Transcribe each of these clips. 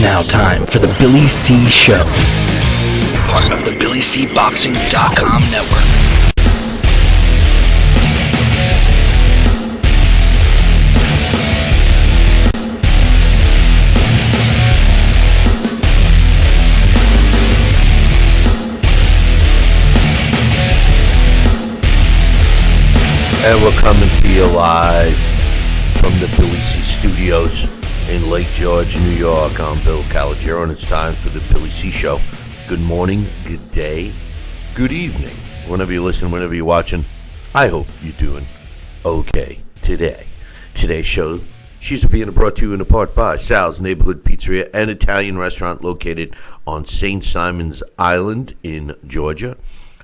now time for the Billy C. Show, part of the BillyCBoxing.com network. And we're coming to you live from the Billy C. Studios in Lake George, New York. I'm Bill Calogero, and it's time for the Billy C. Show. Good morning, good day, good evening. Whenever you're listening, whenever you're watching, I hope you're doing okay today. Today's show, she's being brought to you in part by Sal's Neighborhood Pizzeria and Italian Restaurant located on St. Simon's Island in Georgia.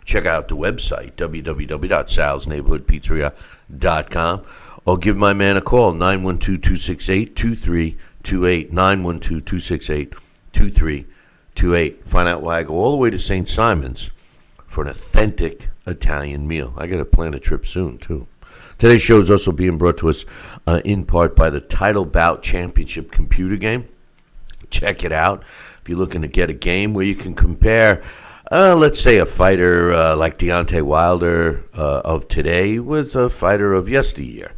Check out the website, www.salsneighborhoodpizzeria.com, or give my man a call, 912-268-2328, 912-268-2328. Find out why I go all the way to St. Simon's for an authentic Italian meal. I got to plan a trip soon, too. Today's show is also being brought to us in part by the Title Bout Championship computer game. Check it out if you're looking to get a game where you can compare let's say a fighter like Deontay Wilder of today with a fighter of yesteryear,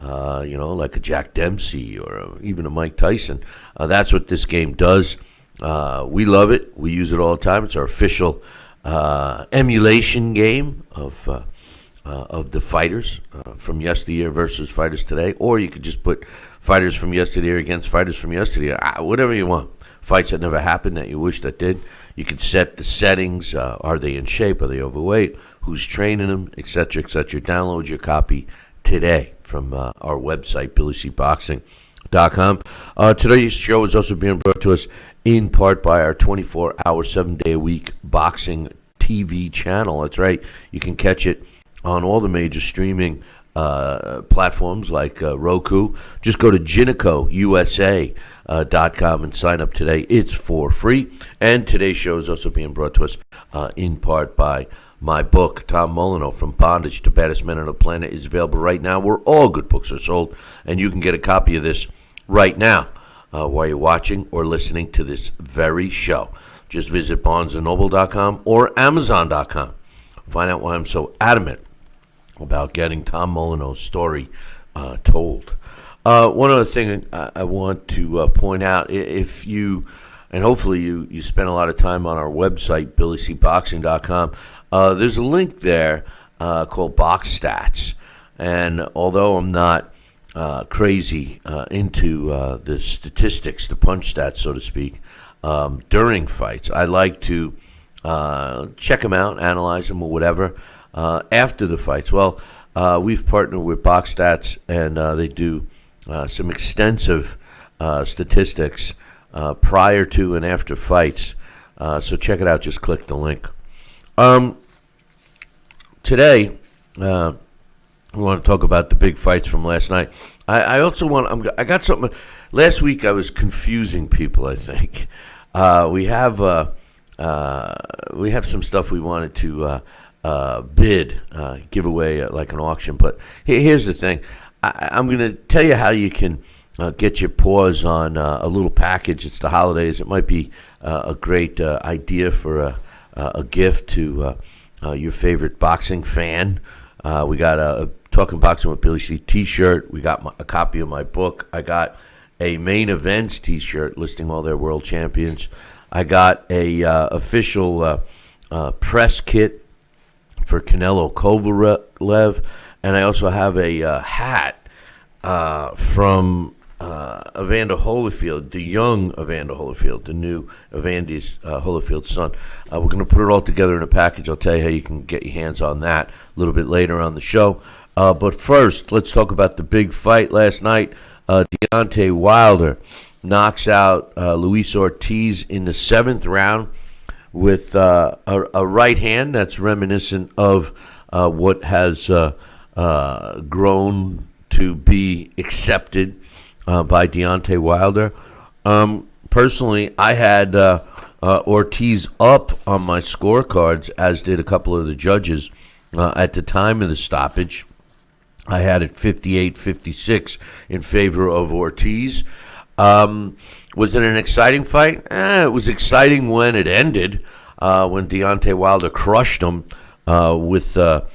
like a Jack Dempsey or even a Mike Tyson. That's what this game does. We love it. We use it all the time. It's our official emulation game of the fighters from yesteryear versus fighters today. Or you could just put fighters from yesteryear against fighters from yesteryear, whatever you want. Fights that never happened that you wish that did. You can set the settings. Are they in shape? Are they overweight? Who's training them? Etc., etc. Download your copy today from our website, BillyCBoxing.com. Today's show is also being brought to us in part by our 24-hour, 7-day-a-week boxing TV channel. That's right. You can catch it on all the major streaming platforms like Roku. Just go to JinikoUSA.com and sign up today. It's for free. And today's show is also being brought to us in part by my book, Tom Molyneux, From Bondage to Baddest Men on the Planet, is available right now where all good books are sold. And you can get a copy of this right now while you're watching or listening to this very show. Just visit BarnesandNoble.com or Amazon.com. Find out why I'm so adamant about getting Tom Molyneux's story told. One other thing I want to point out, if you, and hopefully you spend a lot of time on our website, BillyCBoxing.com, there's a link there called Box Stats. And although I'm not crazy into the statistics, the punch stats, so to speak, during fights, I like to check them out, analyze them or whatever, after the fights. Well, we've partnered with Box Stats, and they do some extensive statistics prior to and after fights. So check it out. Just click the link. Today, we want to talk about the big fights from last night. I also I got something. Last week I was confusing people, I think. We have some stuff we wanted to bid, give away like an auction. But here's the thing. I'm going to tell you how you can get your paws on a little package. It's the holidays. It might be a great idea for a gift to your favorite boxing fan. We got a Talking Boxing with Billy C t-shirt. We got a copy of my book. I got a Main Events t-shirt listing all their world champions. I got a official press kit for Canelo Kovalev, and I also have a hat from Evander Holyfield, the young Evander Holyfield, the new Evander Holyfield's son. We're going to put it all together in a package. I'll tell you how you can get your hands on that a little bit later on the show. But first, let's talk about the big fight last night. Deontay Wilder knocks out Luis Ortiz in the 7th round with a right hand that's reminiscent of what has grown to be accepted by Deontay Wilder. Personally, I had Ortiz up on my scorecards, as did a couple of the judges at the time of the stoppage. I had it 58-56 in favor of Ortiz. Was it an exciting fight? It was exciting when it ended, when Deontay Wilder crushed him with a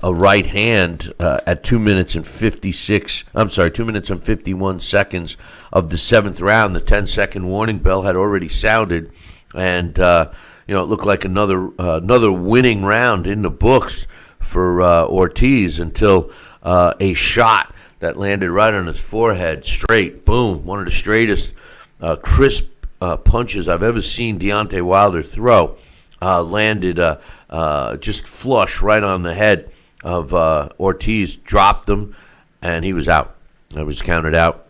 right hand at 2 minutes and 2 minutes and 51 seconds of the seventh round. The 10-second warning bell had already sounded, and it looked like another winning round in the books for Ortiz until a shot that landed right on his forehead, straight, boom, one of the straightest, crisp punches I've ever seen Deontay Wilder throw, landed just flush right on the head of Ortiz, dropped him, and he was out. It was counted out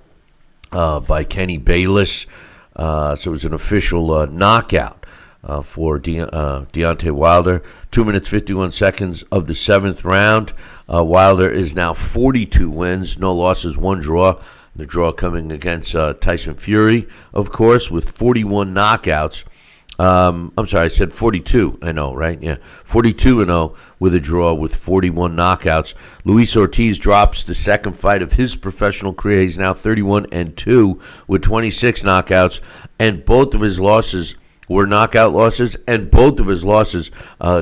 by Kenny Bayless, so it was an official knockout for Deontay Wilder. 2 minutes, 51 seconds of the seventh round. Wilder is now 42 wins, no losses, one draw. The draw coming against Tyson Fury, of course, with 41 knockouts. I'm sorry, I said 42. I know, right? Yeah, 42-0 with a draw with 41 knockouts. Luis Ortiz drops the second fight of his professional career. He's now 31-2 with 26 knockouts, and both of his losses were knockout losses, and both of his losses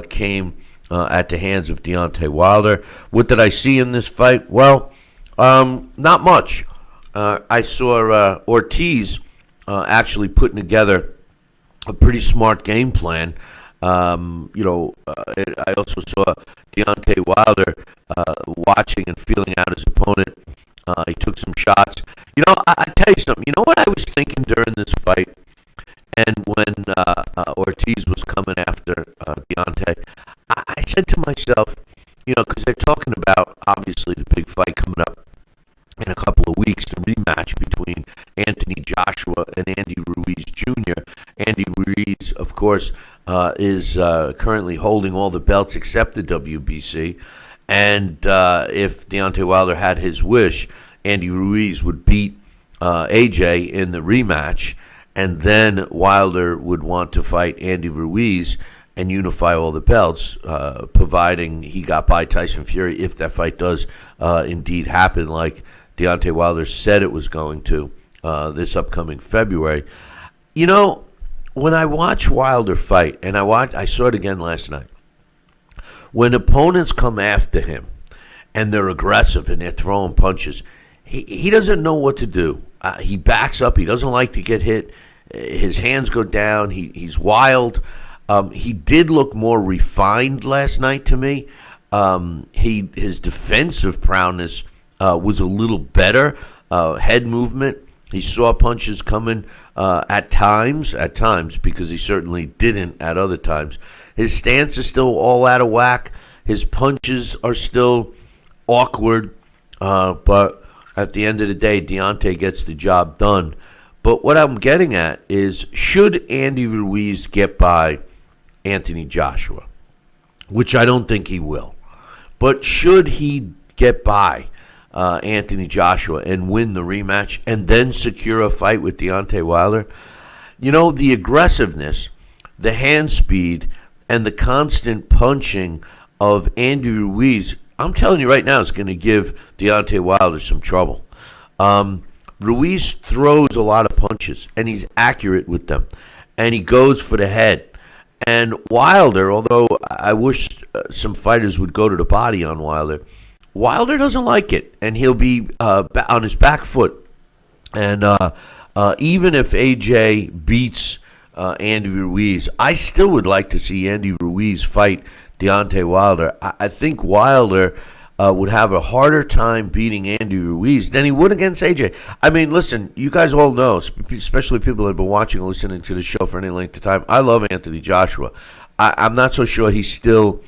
came at the hands of Deontay Wilder. What did I see in this fight? Well, not much. I saw Ortiz actually putting together a pretty smart game plan. I also saw Deontay Wilder watching and feeling out his opponent. He took some shots. I tell you something. You know what I was thinking during this fight? And when Ortiz was coming after Deontay, I said to myself, because they're talking about, obviously, the big fight coming up in a couple of weeks, the rematch between Anthony Joshua and Andy Ruiz Jr. Andy Ruiz, of course, is currently holding all the belts except the WBC. And if Deontay Wilder had his wish, Andy Ruiz would beat AJ in the rematch, and then Wilder would want to fight Andy Ruiz and unify all the belts, providing he got by Tyson Fury, if that fight does indeed happen, like Deontay Wilder said it was going to this upcoming February. When I watch Wilder fight, and I saw it again last night, when opponents come after him and they're aggressive and they're throwing punches, he doesn't know what to do. He backs up. He doesn't like to get hit. His hands go down. He's wild. He did look more refined last night to me. His defensive prowess was a little better. Head movement. He saw punches coming at times, because he certainly didn't at other times. His stance is still all out of whack. His punches are still awkward. But at the end of the day, Deontay gets the job done. But what I'm getting at is, should Andy Ruiz get by Anthony Joshua, which I don't think he will, but should he get by Anthony Joshua and win the rematch and then secure a fight with Deontay Wilder? The aggressiveness, the hand speed, and the constant punching of Andy Ruiz, I'm telling you right now, is going to give Deontay Wilder some trouble. Ruiz throws a lot of punches, and he's accurate with them, and he goes for the head. And Wilder, although I wish some fighters would go to the body on Wilder doesn't like it, and he'll be on his back foot. And even if AJ beats Andy Ruiz, I still would like to see Andy Ruiz fight Deontay Wilder. I think Wilder would have a harder time beating Andy Ruiz than he would against AJ. I mean, listen, you guys all know, especially people that have been watching and listening to the show for any length of time, I love Anthony Joshua. I'm not so sure he still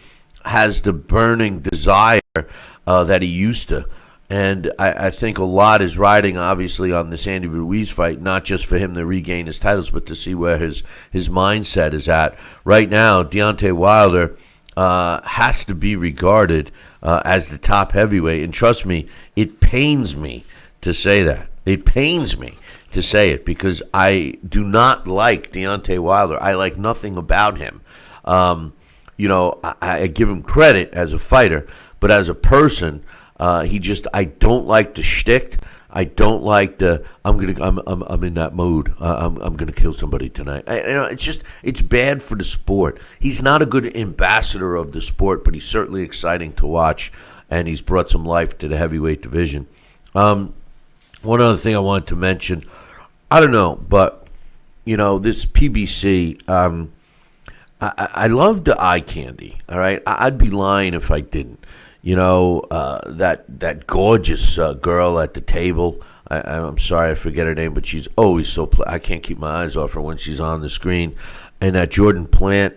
has the burning desire that he used to. And I think a lot is riding, obviously, on this Andy Ruiz fight, not just for him to regain his titles, but to see where his mindset is at. Right now, Deontay Wilder has to be regarded as the top heavyweight. And trust me, it pains me to say that. It pains me to say it, because I do not like Deontay Wilder. I like nothing about him. I give him credit as a fighter, but as a person, I don't like the shtick. I don't like I'm in that mood. I'm gonna kill somebody tonight. It's bad for the sport. He's not a good ambassador of the sport, but he's certainly exciting to watch, and he's brought some life to the heavyweight division. One other thing I wanted to mention, I don't know, but this PBC. I love the eye candy. All right, I'd be lying if I didn't. That gorgeous girl at the table. I'm sorry, I forget her name, but she's always so. I can't keep my eyes off her when she's on the screen. And that Jordan Plant,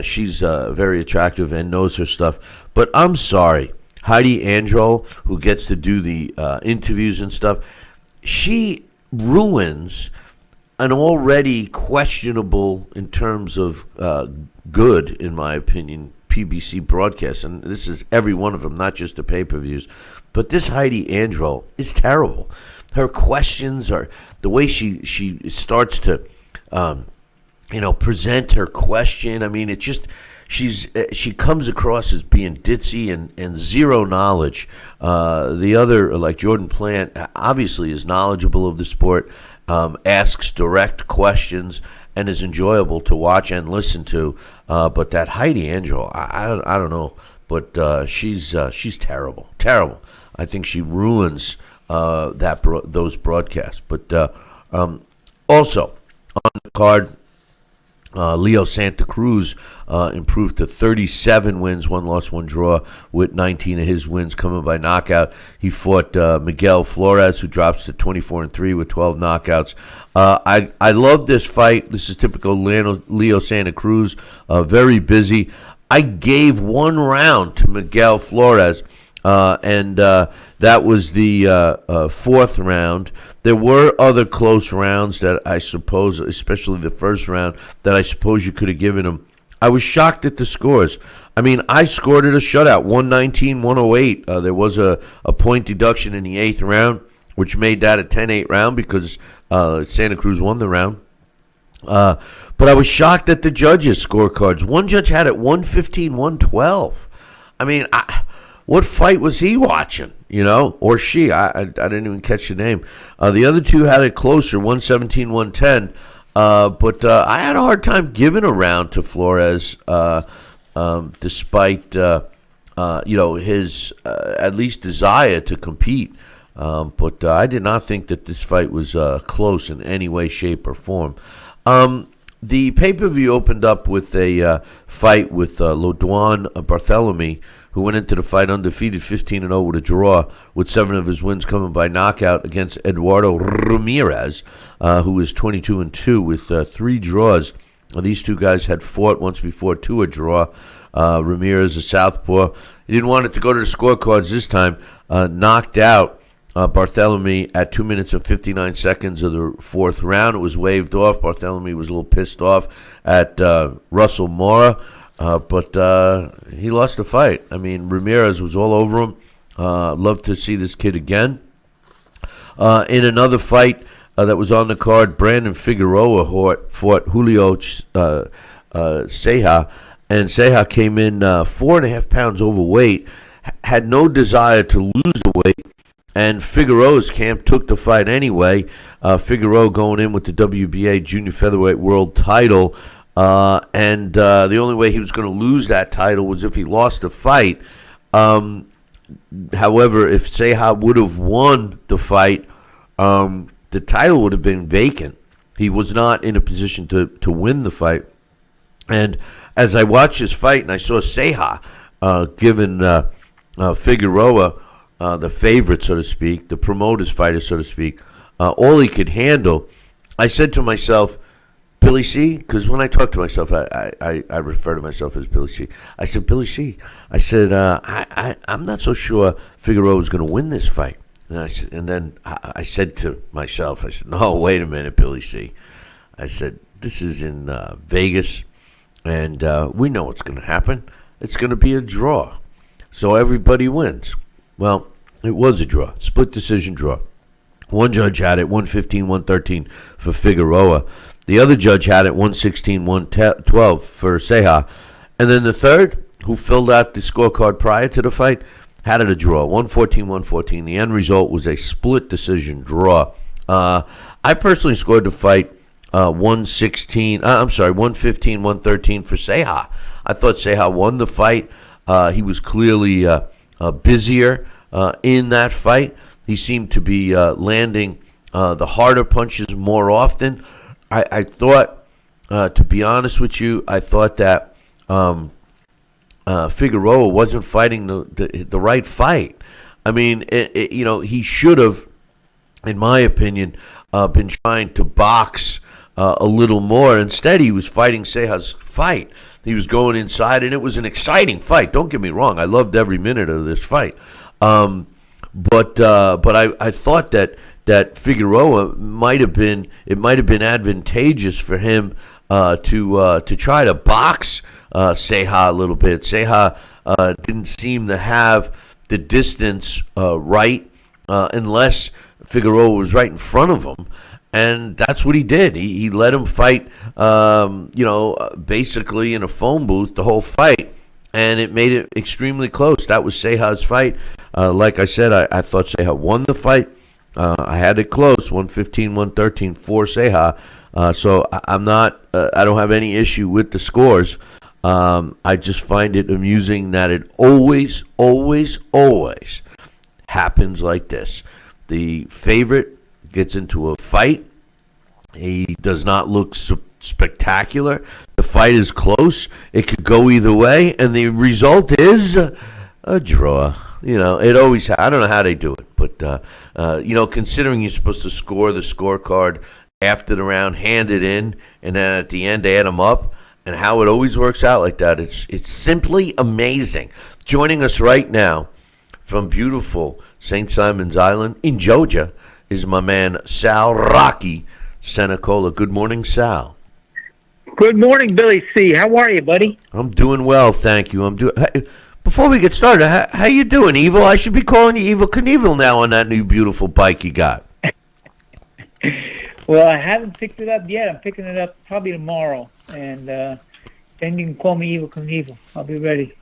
she's very attractive and knows her stuff. But I'm sorry, Heidi Androl, who gets to do the interviews and stuff, she ruins an already questionable, in terms of good, in my opinion, PBC broadcast, and this is every one of them, not just the pay-per-views. But this Heidi Androl is terrible. Her questions are the way she starts to, present her question. I mean, she comes across as being ditzy and zero knowledge. The other, like Jordan Plant, obviously is knowledgeable of the sport, asks direct questions, and is enjoyable to watch and listen to. But that Heidi Angel, I don't know, but she's terrible. I think she ruins those broadcasts. But also on the card, Leo Santa Cruz improved to 37 wins, 1 loss, 1 draw, with 19 of his wins coming by knockout. He fought Miguel Flores, who drops to 24-3 with 12 knockouts. I love this fight. This is typical Leo Santa Cruz, very busy. I gave 1 round to Miguel Flores, and that was the 4th round. There were other close rounds that I suppose, especially the first round, that I suppose you could have given him. I was shocked at the scores. I mean, I scored it a shutout, 119-108. There was a point deduction in the 8th round, which made that a 10-8 round because Santa Cruz won the round. But I was shocked at the judges' scorecards. One judge had it 115-112. I mean, what fight was he watching? Or she? I didn't even catch the name. The other two had it closer, 117-110. But I had a hard time giving a round to Flores, despite his at least desire to compete. But I did not think that this fight was close in any way, shape, or form. The pay-per-view opened up with a fight with Lodwan Barthélemy, who went into the fight undefeated, 15-0 with a draw, with 7 of his wins coming by knockout against Eduardo Ramirez, who is 22-2 with 3 draws. These two guys had fought once before to a draw. Ramirez, a southpaw, he didn't want it to go to the scorecards this time. Knocked out Barthélemy at 2 minutes and 59 seconds of the 4th round. It was waved off. Barthélemy was a little pissed off at Russell Mora. But he lost the fight. I mean, Ramirez was all over him. Love to see this kid again. In another fight that was on the card, Brandon Figueroa fought Julio Ceja. And Ceja came in 4.5 pounds overweight, had no desire to lose the weight, and Figueroa's camp took the fight anyway. Figueroa going in with the WBA Junior Featherweight World title. And the only way he was going to lose that title was if he lost the fight. However, if Ceja would have won the fight, the title would have been vacant. He was not in a position to win the fight. And as I watched this fight and I saw Ceja giving Figueroa the favorite, so to speak, the promoter's fighter, so to speak, all he could handle, I said to myself, Billy C, because when I talk to myself, I refer to myself as Billy C. I said, Billy C. I said, I'm not so sure Figueroa is going to win this fight. And then I said to myself, I said, no, wait a minute, Billy C. I said, this is in Vegas, and we know what's going to happen. It's going to be a draw. So everybody wins. Well, it was a draw, split decision draw. One judge had it 115-113 for Figueroa. The other judge had it 116-112 for Ceja. And then the third, who filled out the scorecard prior to the fight, had it a draw, 114-114. The end result was a split decision draw. I personally scored the fight 115-113 for Ceja. I thought Ceja won the fight. He was clearly busier in that fight. He seemed to be landing the harder punches more often. I thought, to be honest with you, I thought that Figueroa wasn't fighting the right fight. I mean, he should have, in my opinion, been trying to box a little more. Instead, he was fighting Ceja's fight. He was going inside, and it was an exciting fight. Don't get me wrong; I loved every minute of this fight. But I thought that Figueroa might have been advantageous for him to try to box Ceja a little bit. Ceja didn't seem to have the distance right unless Figueroa was right in front of him. And that's what he did. He let him fight, basically in a phone booth the whole fight, and it made it extremely close. That was Ceja's fight. Like I said, I thought Ceja won the fight. I had it close, 115-113 for Ceja. So I'm not. I don't have any issue with the scores. I just find it amusing that it always happens like this. The favorite gets into a fight. He does not look spectacular. The fight is close. It could go either way, and the result is a draw. It always. I don't know how they do it, but considering you're supposed to score the scorecard after the round, hand it in, and then at the end add them up, and how it always works out like that. It's simply amazing. Joining us right now from beautiful St. Simon's Island in Georgia is my man Sal Rocky Senecola. Good morning, Sal. Good morning, Billy C. How are you, buddy? I'm doing well, thank you. Before we get started, how you doing, Evil? I should be calling you Evil Knievel now on that new beautiful bike you got. Well, I haven't picked it up yet. I'm picking it up probably tomorrow, and then you can call me Evil Knievel. I'll be ready.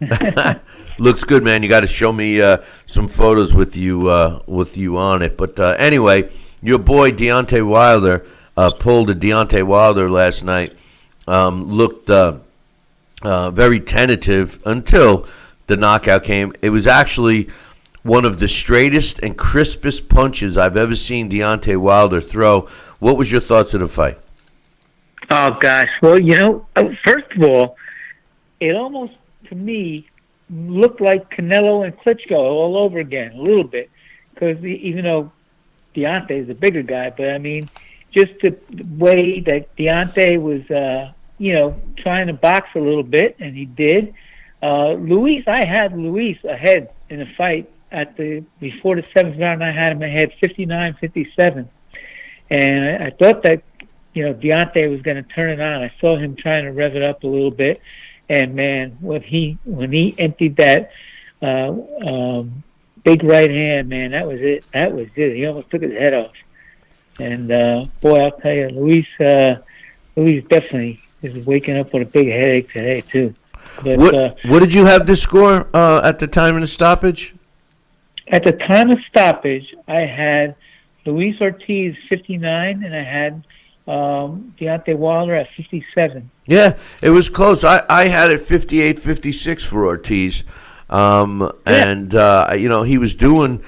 Looks good, man. You got to show me some photos with you on it. But anyway, your boy Deontay Wilder pulled a Deontay Wilder last night. Looked very tentative until the knockout came. It was actually one of the straightest and crispest punches I've ever seen Deontay Wilder throw. What was your thoughts of the fight? Oh, gosh. Well, first of all, it almost, to me, looked like Canelo and Klitschko all over again, a little bit. Because even though Deontay is a bigger guy, but, I mean, just the way that Deontay was, trying to box a little bit, and he did. I had Luis ahead in the fight before the seventh round. I had him ahead 59-57. And I thought that, Deontay was going to turn it on. I saw him trying to rev it up a little bit. And, man, when he emptied that big right hand, man, that was it. That was it. He almost took his head off. And, boy, I'll tell you, Luis definitely is waking up with a big headache today, too. But, what did you have to score at the time of the stoppage? At the time of stoppage, I had Luis Ortiz 59, and I had Deontay Wilder at 57. Yeah, it was close. I had it 58-56 for Ortiz. And he was doing,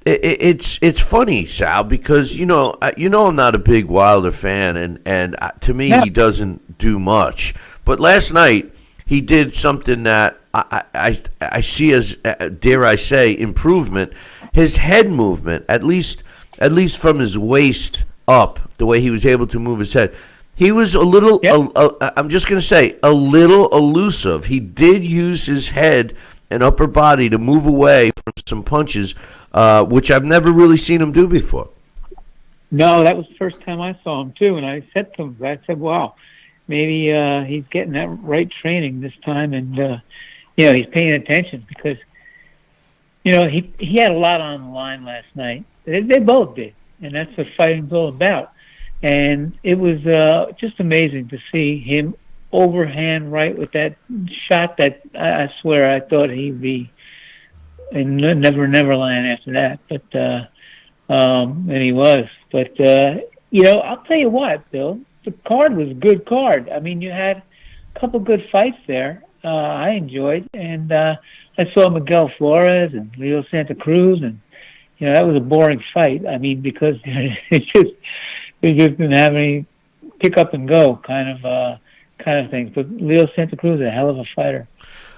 it's funny, Sal, because I'm not a big Wilder fan, and to me he doesn't do much. But last night he did something that I see as, dare I say, improvement. His head movement, at least from his waist up, the way he was able to move his head. He was a little, I'm just going to say, a little elusive. He did use his head and upper body to move away from some punches, which I've never really seen him do before. No, that was the first time I saw him, too. And I said to him, wow, maybe he's getting that right training this time. And, he's paying attention because, he had a lot on the line last night. They both did. And that's what fighting's all about. And it was just amazing to see him overhand right with that shot that I swear I thought he'd be in Neverland after that. But and he was. But I'll tell you what, Bill, the card was a good card. I mean, you had a couple good fights there. I enjoyed, and I saw Miguel Flores and Leo Santa Cruz, and that was a boring fight. I mean, because they just didn't have any pick up and go kind of things. But Leo Santa Cruz is a hell of a fighter.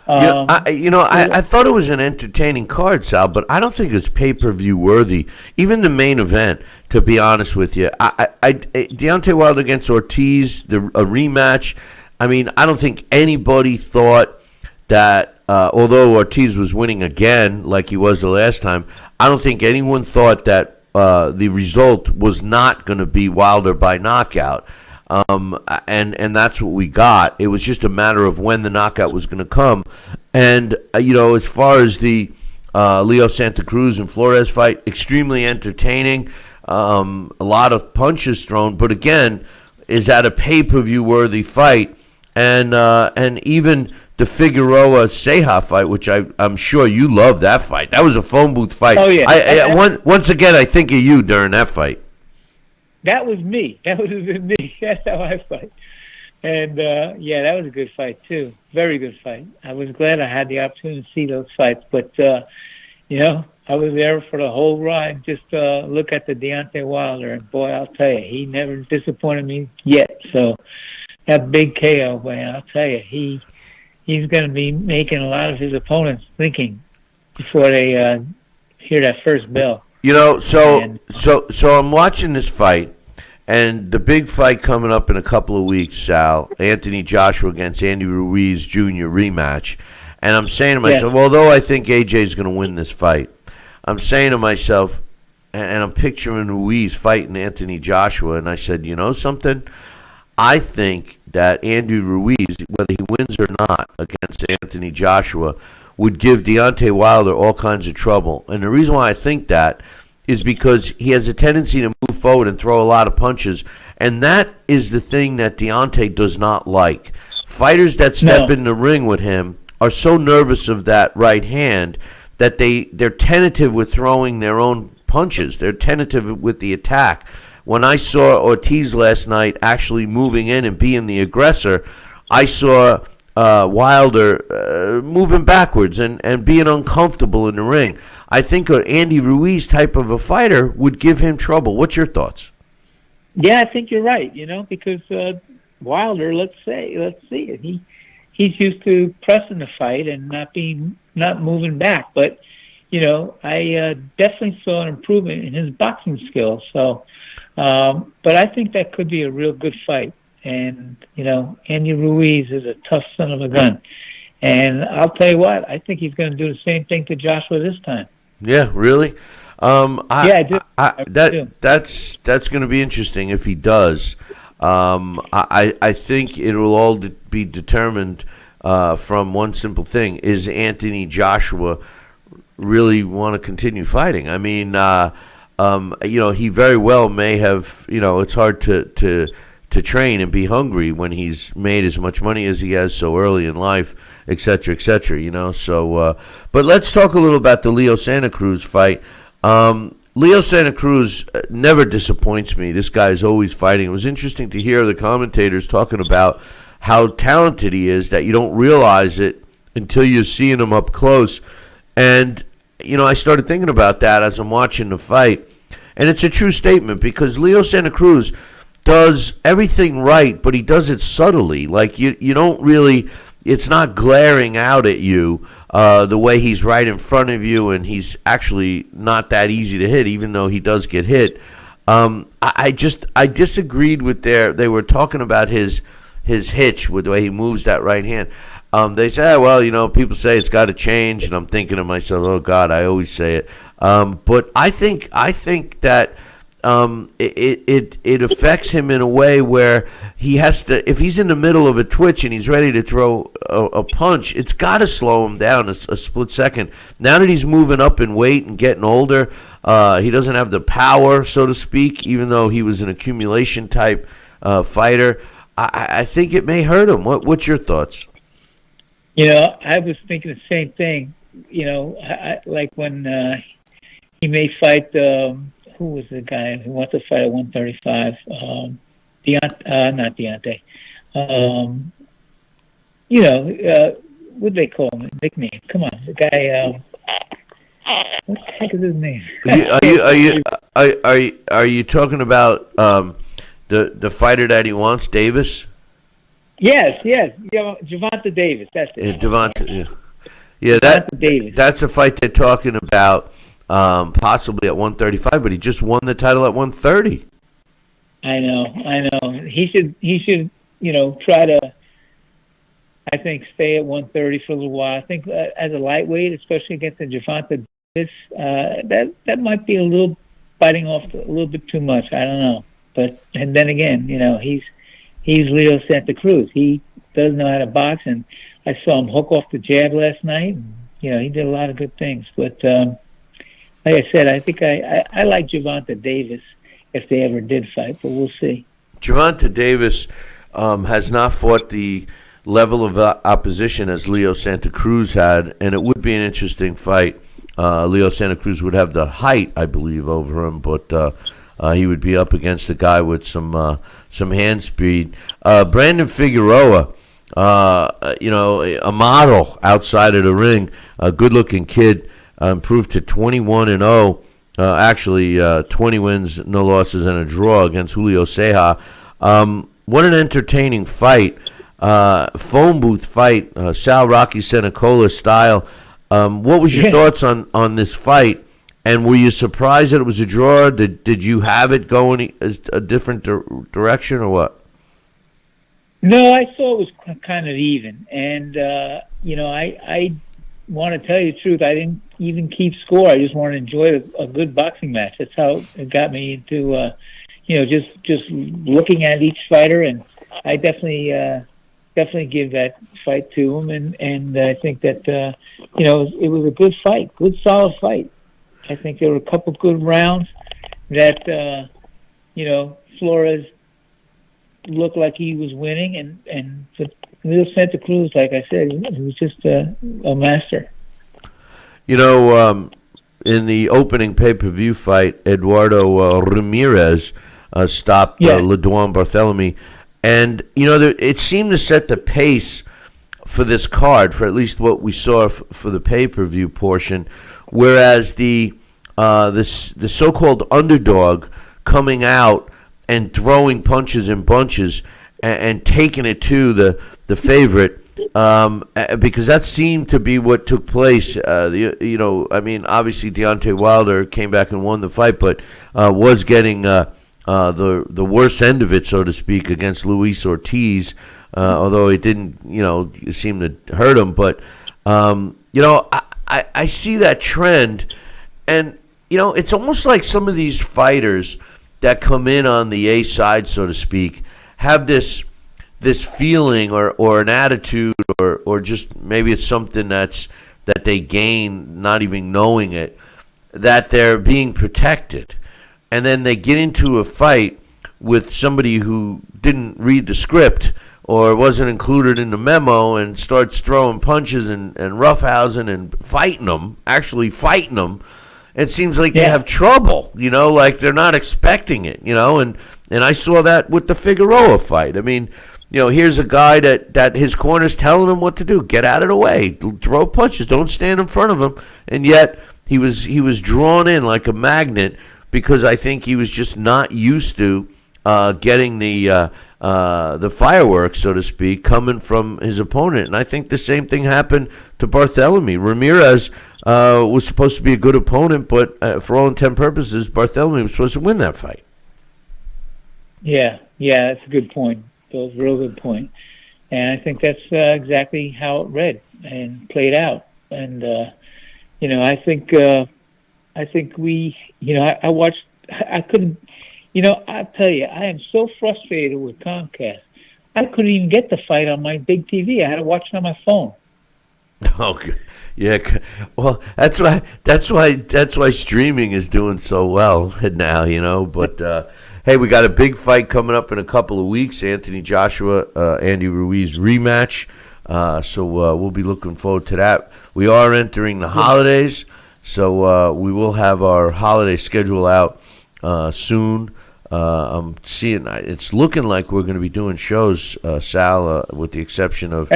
I thought it was an entertaining card, Sal, but I don't think it's pay-per-view worthy. Even the main event, to be honest with you, Deontay Wilder against Ortiz, a rematch. I mean, I don't think anybody thought that, although Ortiz was winning again like he was the last time, I don't think anyone thought that the result was not going to be Wilder by knockout. And that's what we got. It was just a matter of when the knockout was going to come. And, as far as the Leo Santa Cruz and Flores fight, extremely entertaining. A lot of punches thrown. But again, is that a pay-per-view worthy fight? And even the Figueroa Ceja fight, which I'm sure you love that fight. That was a phone booth fight. Oh, yeah. Once again, I think of you during that fight. That was me. That was me. That's how I fight. And, that was a good fight, too. Very good fight. I was glad I had the opportunity to see those fights. But, I was there for the whole ride. Just look at the Deontay Wilder. And, boy, I'll tell you, he never disappointed me yet. So that big KO, man, I'll tell you, he's going to be making a lot of his opponents thinking before they hear that first bell. So I'm watching this fight, and the big fight coming up in a couple of weeks, Sal, Anthony Joshua against Andy Ruiz Jr. rematch. And I'm saying to myself, although I think AJ is going to win this fight, I'm saying to myself, and I'm picturing Ruiz fighting Anthony Joshua, and I said, something? I think that Andy Ruiz, whether he wins or not against Anthony Joshua, would give Deontay Wilder all kinds of trouble. And the reason why I think that is because he has a tendency to move forward and throw a lot of punches. And that is the thing that Deontay does not like. Fighters that step in the ring with him are so nervous of that right hand that they're tentative with throwing their own punches. They're tentative with the attack. When I saw Ortiz last night actually moving in and being the aggressor, I saw Wilder moving backwards and being uncomfortable in the ring. I think an Andy Ruiz type of a fighter would give him trouble. What's your thoughts? Yeah, I think you're right, because Wilder, let's see it. He's used to pressing the fight and not moving back. But, I definitely saw an improvement in his boxing skills. So, but I think that could be a real good fight. And, Andy Ruiz is a tough son of a gun. And I'll tell you what, I think he's going to do the same thing to Joshua this time. Yeah, really? I do. That's going to be interesting if he does. I think it will all be determined from one simple thing. Is Anthony Joshua really want to continue fighting? I mean, he very well may have, it's hard to train and be hungry when he's made as much money as he has so early in life, et cetera, so, but let's talk a little about the Leo Santa Cruz fight. Leo Santa Cruz never disappoints me. This guy is always fighting. It was interesting to hear the commentators talking about how talented he is, that you don't realize it until you're seeing him up close. And, I started thinking about that as I'm watching the fight. And it's a true statement because Leo Santa Cruz does everything right, but he does it subtly. Like, you don't really, it's not glaring out at you the way he's right in front of you, and he's actually not that easy to hit, even though he does get hit. I disagreed with they were talking about his hitch with the way he moves that right hand. They say, people say it's got to change, and I'm thinking to myself, oh God, I always say it. But I think that it affects him in a way where he has to, if he's in the middle of a twitch and he's ready to throw a punch, it's got to slow him down a split second. Now that he's moving up in weight and getting older, he doesn't have the power, so to speak, even though he was an accumulation type fighter. I think it may hurt him. What's your thoughts? I was thinking the same thing. like when he may fight. Who was the guy who wants to fight at 135? Not Deontay. What do they call him? Nickname? Come on, the guy. What the heck is his name? Are you talking about the fighter that he wants, Davis? Yes. Gervonta Davis. That's it. Yeah, Gervonta. Yeah, that's a fight they're talking about, possibly at 135. But he just won the title at 130. I know. He should, try to. I think stay at 130 for a little while. I think as a lightweight, especially against the Gervonta Davis, that might be a little biting off a little bit too much. I don't know, and then again, he's Leo Santa Cruz. He does know how to box, and I saw him hook off the jab last night. And, he did a lot of good things. But like I said, I think I like Gervonta Davis if they ever did fight, but we'll see. Gervonta Davis has not fought the level of opposition as Leo Santa Cruz had, and it would be an interesting fight. Leo Santa Cruz would have the height, I believe, over him, but he would be up against a guy with some hand speed. Brandon Figueroa, a model outside of the ring, a good-looking kid, improved to 21-0. Actually, 20 wins, no losses, and a draw against Julio Ceja. What an entertaining fight. Phone booth fight, Sal Rocky Senecola style. What was your thoughts on this fight? And were you surprised that it was a draw? Did you have it going a different direction or what? No, I saw it was kind of even. And, I want to tell you the truth. I didn't even keep score. I just wanted to enjoy a good boxing match. That's how it got me into, just looking at each fighter. And I definitely give that fight to him. And I think that, it was a good fight, good solid fight. I think there were a couple good rounds that, Flores looked like he was winning, and Leo Santa Cruz, like I said, he was just a master. In the opening pay-per-view fight, Eduardo Ramirez stopped Ledouan Barthélemy, and it seemed to set the pace for this card, for at least what we saw for the pay-per-view portion, whereas the so-called underdog coming out and throwing punches in bunches and taking it to the favorite, because that seemed to be what took place. Obviously Deontay Wilder came back and won the fight, but was getting the worst end of it, so to speak, against Luis Ortiz, although it didn't, seem to hurt him. But, I see that trend, and, it's almost like some of these fighters that come in on the A side, so to speak, have this feeling or an attitude or just maybe it's something that they gain not even knowing it, that they're being protected. And then they get into a fight with somebody who didn't read the script or wasn't included in the memo and starts throwing punches and roughhousing and actually fighting them. It seems like they have trouble, like they're not expecting it, and I saw that with the Figueroa fight. I mean, here's a guy that his corner's telling him what to do. Get out of the way. Throw punches. Don't stand in front of him. And yet he was drawn in like a magnet because I think he was just not used to getting the fireworks, so to speak, coming from his opponent. And I think the same thing happened to Barthélemy. Ramirez was supposed to be a good opponent, but for all intent and purposes, Barthélemy was supposed to win that fight. Yeah, that's a good point. That was a real good point. And I think that's exactly how it read and played out. And, I think we, I watched, I couldn't, I'll tell you, I am so frustrated with Comcast. I couldn't even get the fight on my big TV. I had to watch it on my phone. Oh, yeah. Well, that's why streaming is doing so well now, But hey, we got a big fight coming up in a couple of weeks. Anthony Joshua, Andy Ruiz rematch. So we'll be looking forward to that. We are entering the holidays, so we will have our holiday schedule out soon. I'm seeing it's looking like we're going to be doing shows, Sal, with the exception of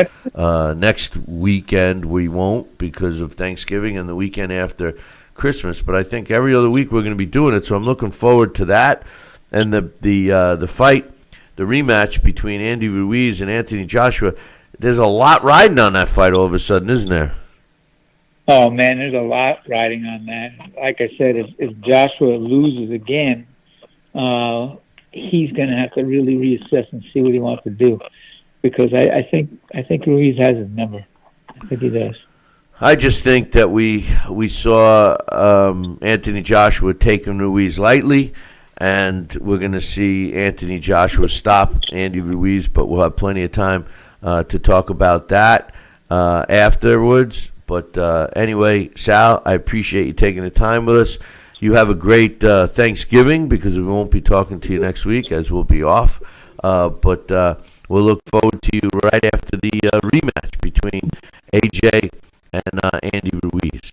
next weekend. We won't because of Thanksgiving and the weekend after Christmas. But I think every other week we're going to be doing it, so I'm looking forward to that. And the fight, the rematch between Andy Ruiz and Anthony Joshua. There's a lot riding on that fight all of a sudden, isn't there? Oh man, there's a lot riding on that. Like I said, if Joshua loses again, he's going to have to really reassess and see what he wants to do, because I think Ruiz has his number. I think he does. I just think that we saw Anthony Joshua taking Ruiz lightly, and we're going to see Anthony Joshua stop Andy Ruiz, but we'll have plenty of time to talk about that afterwards. But anyway, Sal, I appreciate you taking the time with us. You have a great Thanksgiving, because we won't be talking to you next week as we'll be off. But we'll look forward to you right after the rematch between AJ and Andy Ruiz.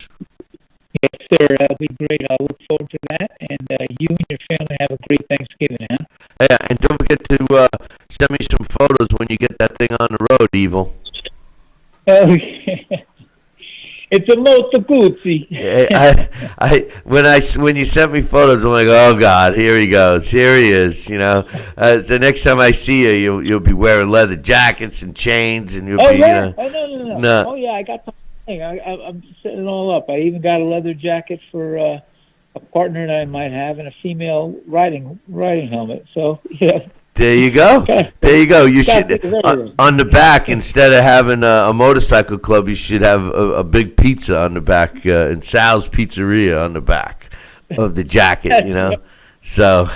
Yes, sir. That'll be great. I look forward to that. And you and your family have a great Thanksgiving, huh? Yeah, and don't forget to send me some photos when you get that thing on the road, Evil. Oh, yeah. It's a molto Guzzi. When you sent me photos, I'm like, oh God, here he goes, here he is. You know, the next time I see you, you'll be wearing leather jackets and chains, and you'll be. Yeah. You know, No. Oh yeah, I got something. I'm setting it all up. I even got a leather jacket for a partner that I might have, and a female riding helmet. So yeah. There you go. There you go. You should on the back, instead of having a motorcycle club, you should have a big pizza on the back, in Sal's Pizzeria on the back of the jacket. You know, so.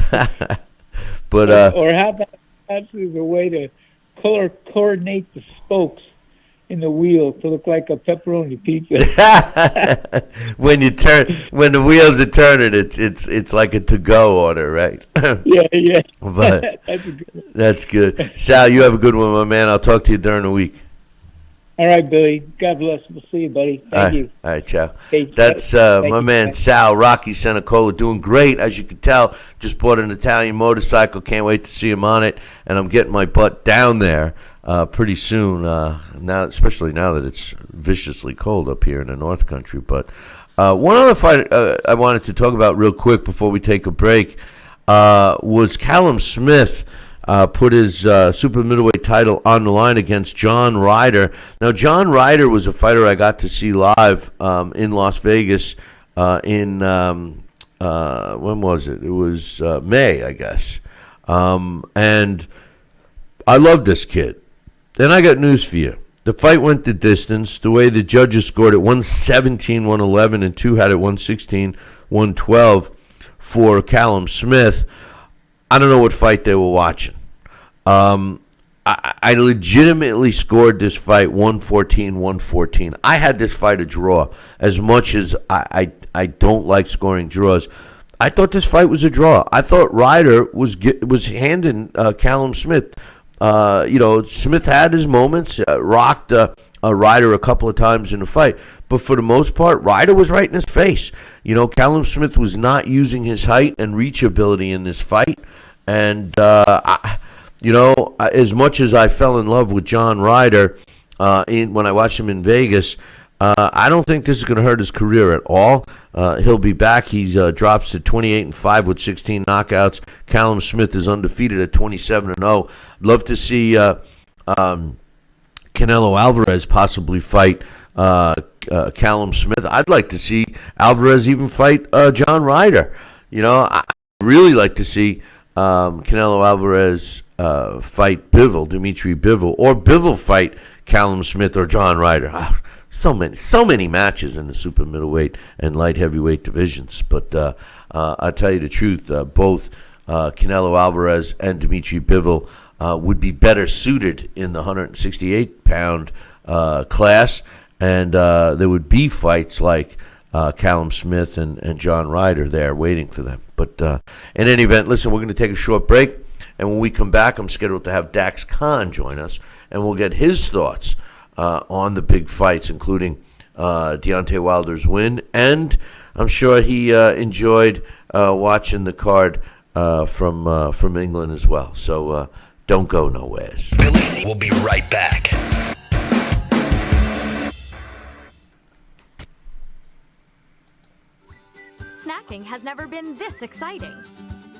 But or how about actually the way to coordinate the spokes in the wheel to look like a pepperoni pizza. when the wheels are turning, it's like a to-go order, right? Yeah. But that's good. That's good. Sal, you have a good one, my man. I'll talk to you during the week. All right, Billy. God bless. We'll see you, buddy. Thank you. All right, ciao. Hey, that's my man Sal, Rocky Senecola, doing great. As you can tell, just bought an Italian motorcycle. Can't wait to see him on it. And I'm getting my butt down there pretty soon, now, especially now that it's viciously cold up here in the North Country. But one other fight I wanted to talk about real quick before we take a break was Callum Smith put his super middleweight title on the line against John Ryder. Now, John Ryder was a fighter I got to see live in Las Vegas in when was it? It was May, I guess. And I love this kid. Then I got news for you. The fight went the distance. The way the judges scored it, 117, 111, and 2 had it 116, 112 for Callum Smith. I don't know what fight they were watching. I legitimately scored this fight 114, 114. I had this fight a draw. As much as I don't like scoring draws, I thought this fight was a draw. I thought Ryder was handing Callum Smith. Smith had his moments, rocked Ryder a couple of times in the fight, but for the most part, Ryder was right in his face. Callum Smith was not using his height and reach ability in this fight, and as much as I fell in love with John Ryder when I watched him in Vegas, I don't think this is going to hurt his career at all. He'll be back. He drops to 28-5 with 16 knockouts. Callum Smith is undefeated at 27-0. Love to see Canelo Alvarez possibly fight Callum Smith. I'd like to see Alvarez even fight John Ryder. I really like to see Canelo Alvarez fight Dimitri Bivol, or Bivol fight Callum Smith or John Ryder. So many matches in the super middleweight and light heavyweight divisions. But I'll tell you the truth, both Canelo Alvarez and Dimitri Bivol would be better suited in the 168-pound class, and there would be fights like Callum Smith and John Ryder there waiting for them. But in any event, listen, we're going to take a short break, and when we come back, I'm scheduled to have Dax Khan join us, and we'll get his thoughts on the big fights, including Deontay Wilder's win, and I'm sure he enjoyed watching the card from England as well. So don't go nowhere. Billy C will be right back. Snacking has never been this exciting.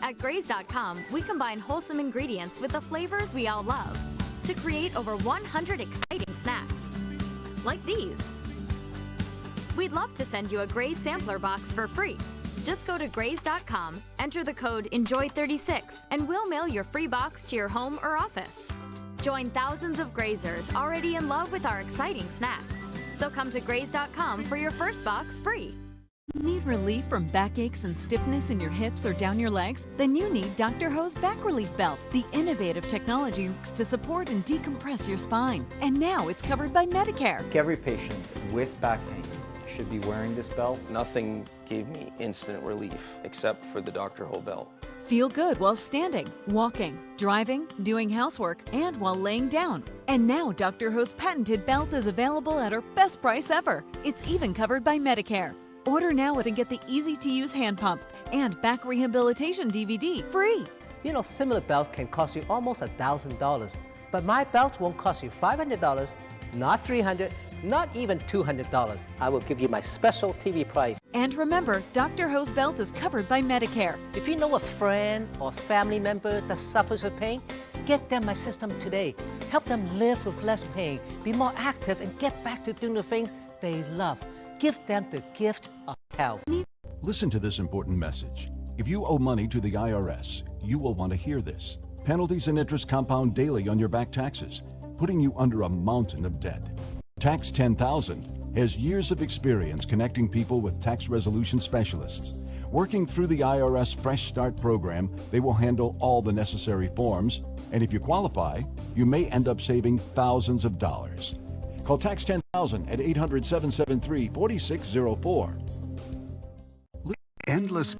At Graze.com, we combine wholesome ingredients with the flavors we all love to create over 100 exciting snacks, like these. We'd love to send you a Graze sampler box for free. Just go to Graze.com, enter the code ENJOY36, and we'll mail your free box to your home or office. Join thousands of Grazers already in love with our exciting snacks. So come to Graze.com for your first box free. Need relief from backaches and stiffness in your hips or down your legs? Then you need Dr. Ho's Back Relief Belt, the innovative technology works to support and decompress your spine. And now it's covered by Medicare. Every patient with back pain should be wearing this belt. Nothing gave me instant relief except for the Dr. Ho belt. Feel good while standing, walking, driving, doing housework, and while laying down. And now Dr. Ho's patented belt is available at our best price ever. It's even covered by Medicare. Order now and get the easy-to-use hand pump and back rehabilitation DVD free. You know, similar belts can cost you almost $1,000, but my belts won't cost you $500, not $300, not even $200. I will give you my special TV price. And remember, Dr. Ho's belt is covered by Medicare. If you know a friend or family member that suffers with pain, get them my system today. Help them live with less pain, be more active, and get back to doing the things they love. Give them the gift of health. Listen to this important message. If you owe money to the IRS, you will want to hear this. Penalties and interest compound daily on your back taxes, putting you under a mountain of debt. Tax 10,000 has years of experience connecting people with tax resolution specialists. Working through the IRS Fresh Start program, they will handle all the necessary forms, and if you qualify, you may end up saving thousands of dollars. Call Tax 10,000 at 800-773-4604. Endless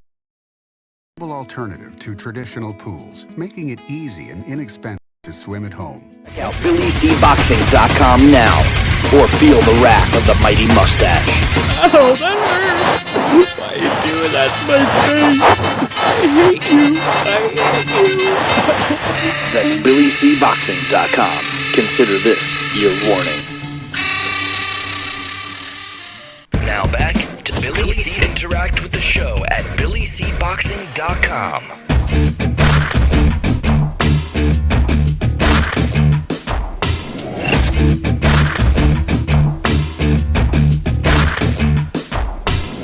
alternative to traditional pools, making it easy and inexpensive to swim at home. Check out BillyCBoxing.com now, or feel the wrath of the mighty mustache. Oh, that hurts! Why are you doing that to my face? I hate you. That's BillyCBoxing.com. Consider this your warning. Now back to Billy C. Interact with the show at BillyCBoxing.com.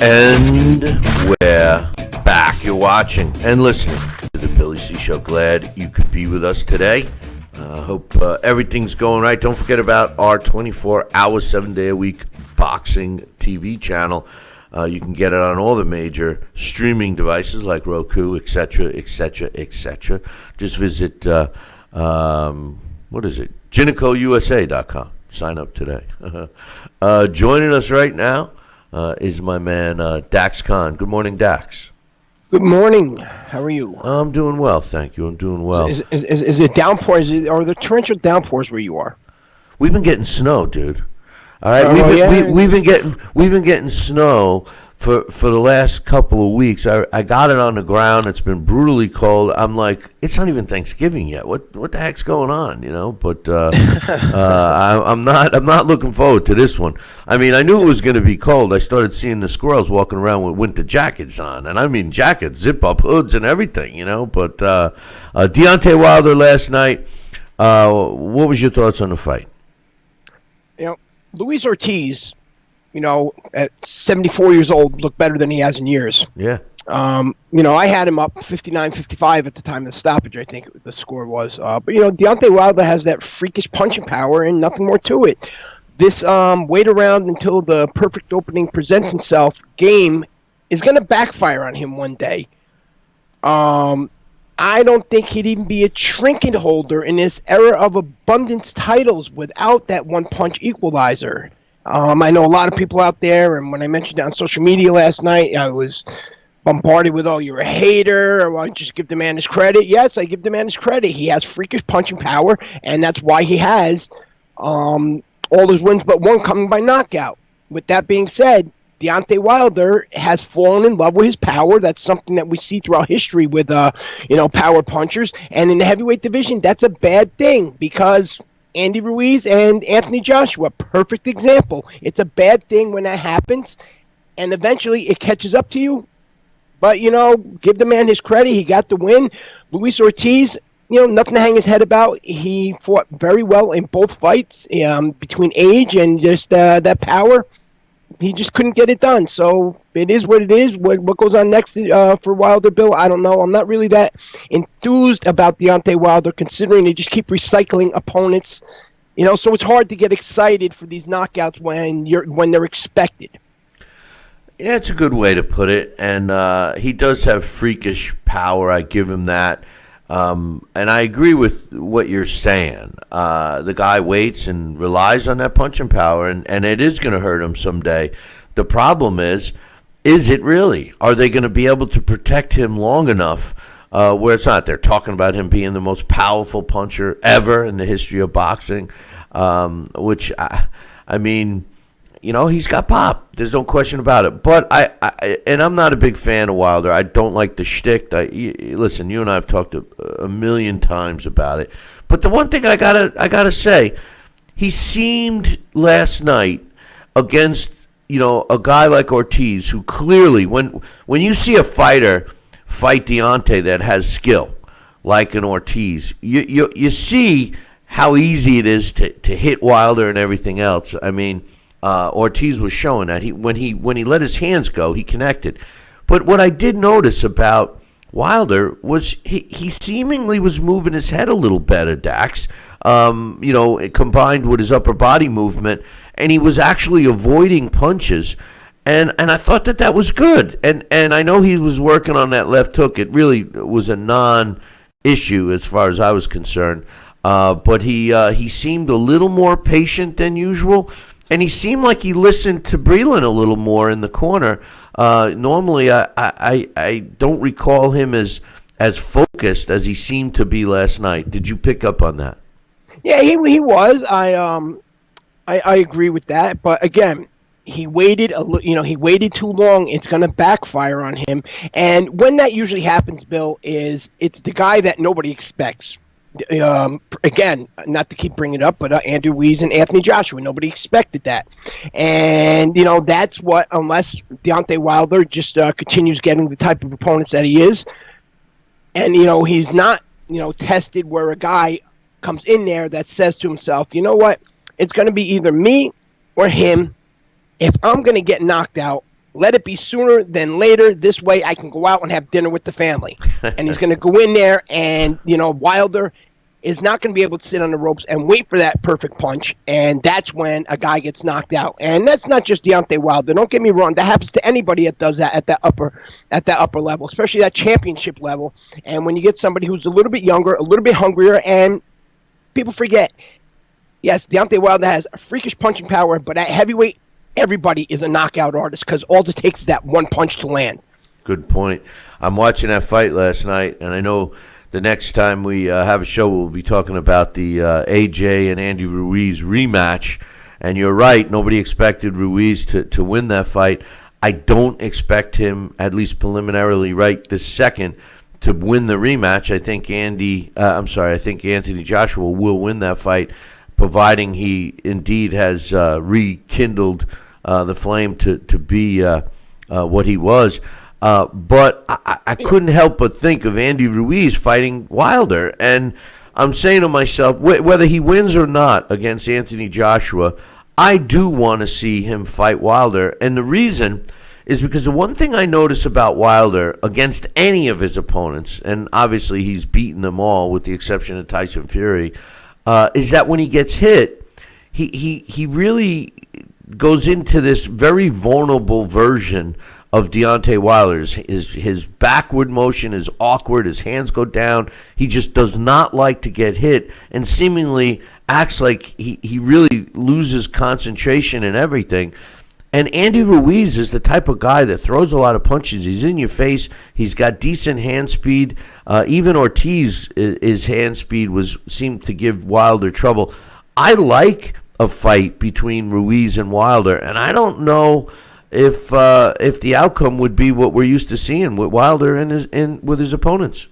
And we're back. You're watching and listening to the Billy C. Show. Glad you could be with us today. Hope everything's going right. Don't forget about our 24-hour, 7-day-a-week boxing TV channel. You can get it on all the major streaming devices like Roku, etc., etc., etc. Just visit, GynecoUSA.com. Sign up today. Joining us right now is my man, Dax Khan. Good morning, Dax. Good morning. How are you? I'm doing well, thank you. I'm doing well. Is it downpours? Are there torrential downpours where you are? We've been getting snow, dude. All right, Oh, we've been getting snow for the last couple of weeks. I got it on the ground. It's been brutally cold. I'm like, it's not even Thanksgiving yet. What the heck's going on? You know, but I'm not looking forward to this one. I mean, I knew it was going to be cold. I started seeing the squirrels walking around with winter jackets on, and I mean jackets, zip up hoods, and everything. You know, but Deontay Wilder last night. What was your thoughts on the fight? You know, Luis Ortiz, you know, at 74 years old, looked better than he has in years. Yeah. You know, I had him up 59-55 at the time of the stoppage, I think the score was. But, you know, Deontay Wilder has that freakish punching power and nothing more to it. This wait around until the perfect opening presents itself game is going to backfire on him one day. I don't think he'd even be a trinket holder in this era of abundance titles without that one-punch equalizer. I know a lot of people out there, and when I mentioned it on social media last night, I was bombarded with, oh, you're a hater, or why don't you just give the man his credit? Yes, I give the man his credit. He has freakish punching power, and that's why he has all his wins but one coming by knockout. With that being said, Deontay Wilder has fallen in love with his power. That's something that we see throughout history with, power punchers. And in the heavyweight division, that's a bad thing because Andy Ruiz and Anthony Joshua, perfect example. It's a bad thing when that happens, and eventually it catches up to you. But, give the man his credit. He got the win. Luis Ortiz, nothing to hang his head about. He fought very well in both fights between age and just that power. He just couldn't get it done. So it is what it is. What goes on next for Wilder, Bill? I don't know. I'm not really that enthused about Deontay Wilder, considering they just keep recycling opponents. So it's hard to get excited for these knockouts when they're expected. Yeah, it's a good way to put it. And he does have freakish power. I give him that. And I agree with what you're saying. The guy waits and relies on that punching power, and it is going to hurt him someday. The problem is it really? Are they going to be able to protect him long enough where it's not? They're talking about him being the most powerful puncher ever in the history of boxing, which, I mean, he's got pop. There's no question about it. But I'm not a big fan of Wilder. I don't like the shtick. Listen, you and I have talked a million times about it. But the one thing I gotta say, he seemed last night against a guy like Ortiz, who clearly, when you see a fighter fight Deontay that has skill, like an Ortiz, you see how easy it is to hit Wilder and everything else. I mean, Ortiz was showing that when he let his hands go, he connected. But what I did notice about Wilder was he seemingly was moving his head a little better, Dax. Combined with his upper body movement, and he was actually avoiding punches. And I thought that was good. And I know he was working on that left hook. It really was a non-issue as far as I was concerned. But he seemed a little more patient than usual. And he seemed like he listened to Breland a little more in the corner. Normally, I don't recall him as focused as he seemed to be last night. Did you pick up on that? Yeah, he was. I agree with that. But again, he waited he waited too long. It's going to backfire on him. And when that usually happens, Bill, it's the guy that nobody expects. Again, not to keep bringing it up, but Andrew Ruiz and Anthony Joshua, nobody expected that. And, that's what, unless Deontay Wilder just continues getting the type of opponents that he is, and, he's not, tested where a guy comes in there that says to himself, you know what, it's going to be either me or him. If I'm going to get knocked out, let it be sooner than later. This way I can go out and have dinner with the family. And he's going to go in there and, Wilder is not going to be able to sit on the ropes and wait for that perfect punch. And that's when a guy gets knocked out. And that's not just Deontay Wilder. Don't get me wrong. That happens to anybody that does that at that upper level, especially that championship level. And when you get somebody who's a little bit younger, a little bit hungrier, and people forget, yes, Deontay Wilder has a freakish punching power, but at heavyweight, everybody is a knockout artist because all it takes is that one punch to land. Good point. I'm watching that fight last night, and I know the next time we have a show, we'll be talking about the AJ and Andy Ruiz rematch. And you're right, nobody expected Ruiz to win that fight. I don't expect him, at least preliminarily right this second, to win the rematch. I think Anthony Joshua will win that fight, providing he indeed has rekindled the flame to be what he was. But I couldn't help but think of Andy Ruiz fighting Wilder. And I'm saying to myself, whether he wins or not against Anthony Joshua, I do want to see him fight Wilder. And the reason is because the one thing I notice about Wilder against any of his opponents, and obviously he's beaten them all with the exception of Tyson Fury, is that when he gets hit, he really goes into this very vulnerable version of Deontay Wilder. His backward motion is awkward. His hands go down. He just does not like to get hit and seemingly acts like he really loses concentration and everything. And Andy Ruiz is the type of guy that throws a lot of punches. He's in your face. He's got decent hand speed. Even Ortiz, his hand speed seemed to give Wilder trouble. I like a fight between Ruiz and Wilder, and I don't know if the outcome would be what we're used to seeing with Wilder with his opponents.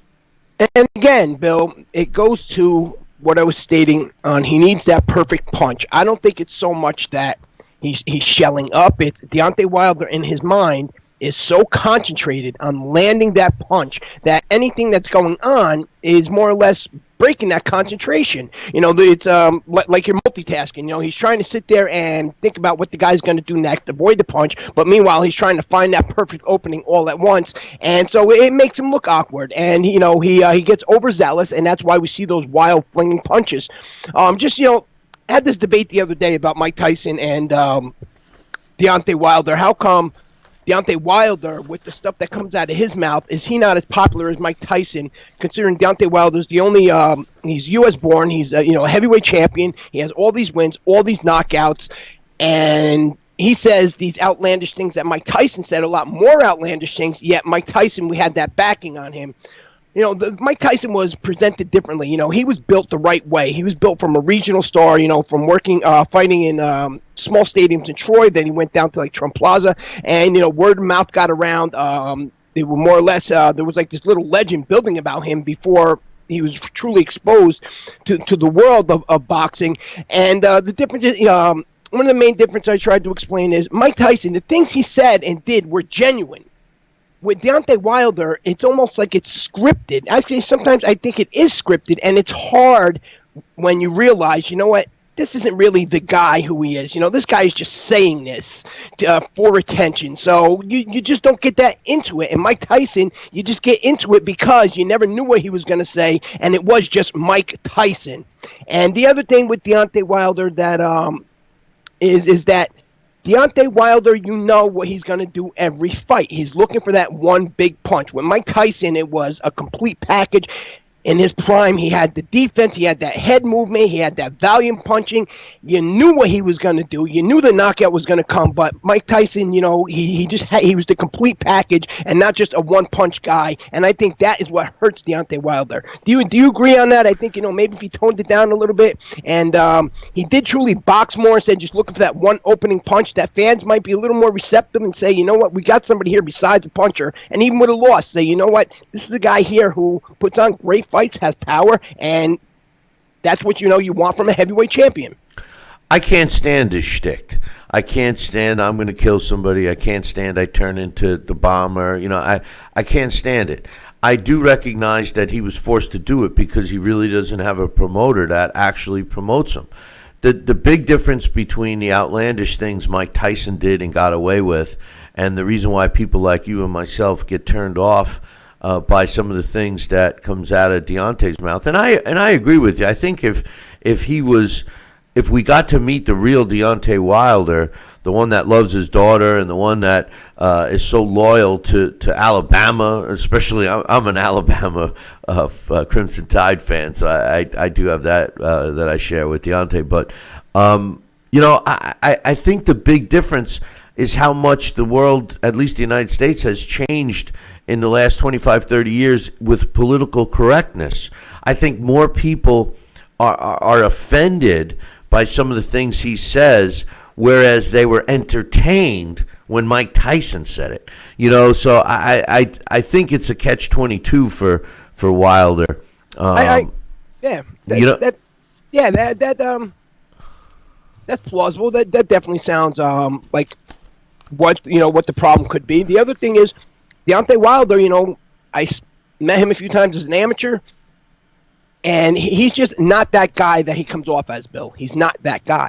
And again, Bill, it goes to what I was stating on. He needs that perfect punch. I don't think it's so much that he's shelling up. It's Deontay Wilder in his mind is so concentrated on landing that punch that anything that's going on is more or less breaking that concentration. It's like you're multitasking. He's trying to sit there and think about what the guy's going to do next, avoid the punch, but meanwhile he's trying to find that perfect opening all at once, and so it makes him look awkward. And he gets overzealous, and that's why we see those wild flinging punches. Had this debate the other day about Mike Tyson and Deontay Wilder. How come Deontay Wilder, with the stuff that comes out of his mouth, is he not as popular as Mike Tyson, considering Deontay Wilder's the only, he's U.S. born, he's a heavyweight champion, he has all these wins, all these knockouts, and he says these outlandish things that Mike Tyson said, a lot more outlandish things, yet Mike Tyson, we had that backing on him. Mike Tyson was presented differently. He was built the right way. He was built from a regional star, from working, fighting in small stadiums in Troy. Then he went down to like Trump Plaza, and word of mouth got around. They were more or less there was like this little legend building about him before he was truly exposed to the world of boxing. And the difference is, one of the main differences I tried to explain is Mike Tyson. The things he said and did were genuine. With Deontay Wilder, it's almost like it's scripted. Actually, sometimes I think it is scripted, and it's hard when you realize, this isn't really the guy who he is. This guy is just saying this for attention. So you just don't get that into it. And Mike Tyson, you just get into it because you never knew what he was going to say, and it was just Mike Tyson. And the other thing with Deontay Wilder that is that Deontay Wilder, what he's going to do every fight. He's looking for that one big punch. With Mike Tyson, it was a complete package. In his prime, he had the defense, he had that head movement, he had that volume punching. You knew what he was going to do. You knew the knockout was going to come, but Mike Tyson, he was the complete package and not just a one-punch guy, and I think that is what hurts Deontay Wilder. Do you agree on that? I think, maybe if he toned it down a little bit, and he did truly box more instead of just looking for that one opening punch, that fans might be a little more receptive and say, we got somebody here besides a puncher, and even with a loss, say, this is a guy here who puts on great fights, has power, and that's what you want from a heavyweight champion. I can't stand this shtick. I can't stand I'm going to kill somebody. I can't stand I turn into the bomber. I can't stand it. I do recognize that he was forced to do it because he really doesn't have a promoter that actually promotes him. The big difference between the outlandish things Mike Tyson did and got away with, and the reason why people like you and myself get turned off by some of the things that comes out of Deontay's mouth, and I agree with you. I think if we got to meet the real Deontay Wilder, the one that loves his daughter and the one that is so loyal to Alabama, especially I'm an Alabama Crimson Tide fan, so I do have that I share with Deontay. But I think the big difference is how much the world, at least the United States, has changed in the last 25, 30 years with political correctness. I think more people are offended by some of the things he says, whereas they were entertained when Mike Tyson said it. So I think it's a catch-22 for Wilder. That's plausible. That definitely sounds like what the problem could be. The other thing is Deontay Wilder. I met him a few times as an amateur, and he's just not that guy that he comes off as, Bill. He's not that guy.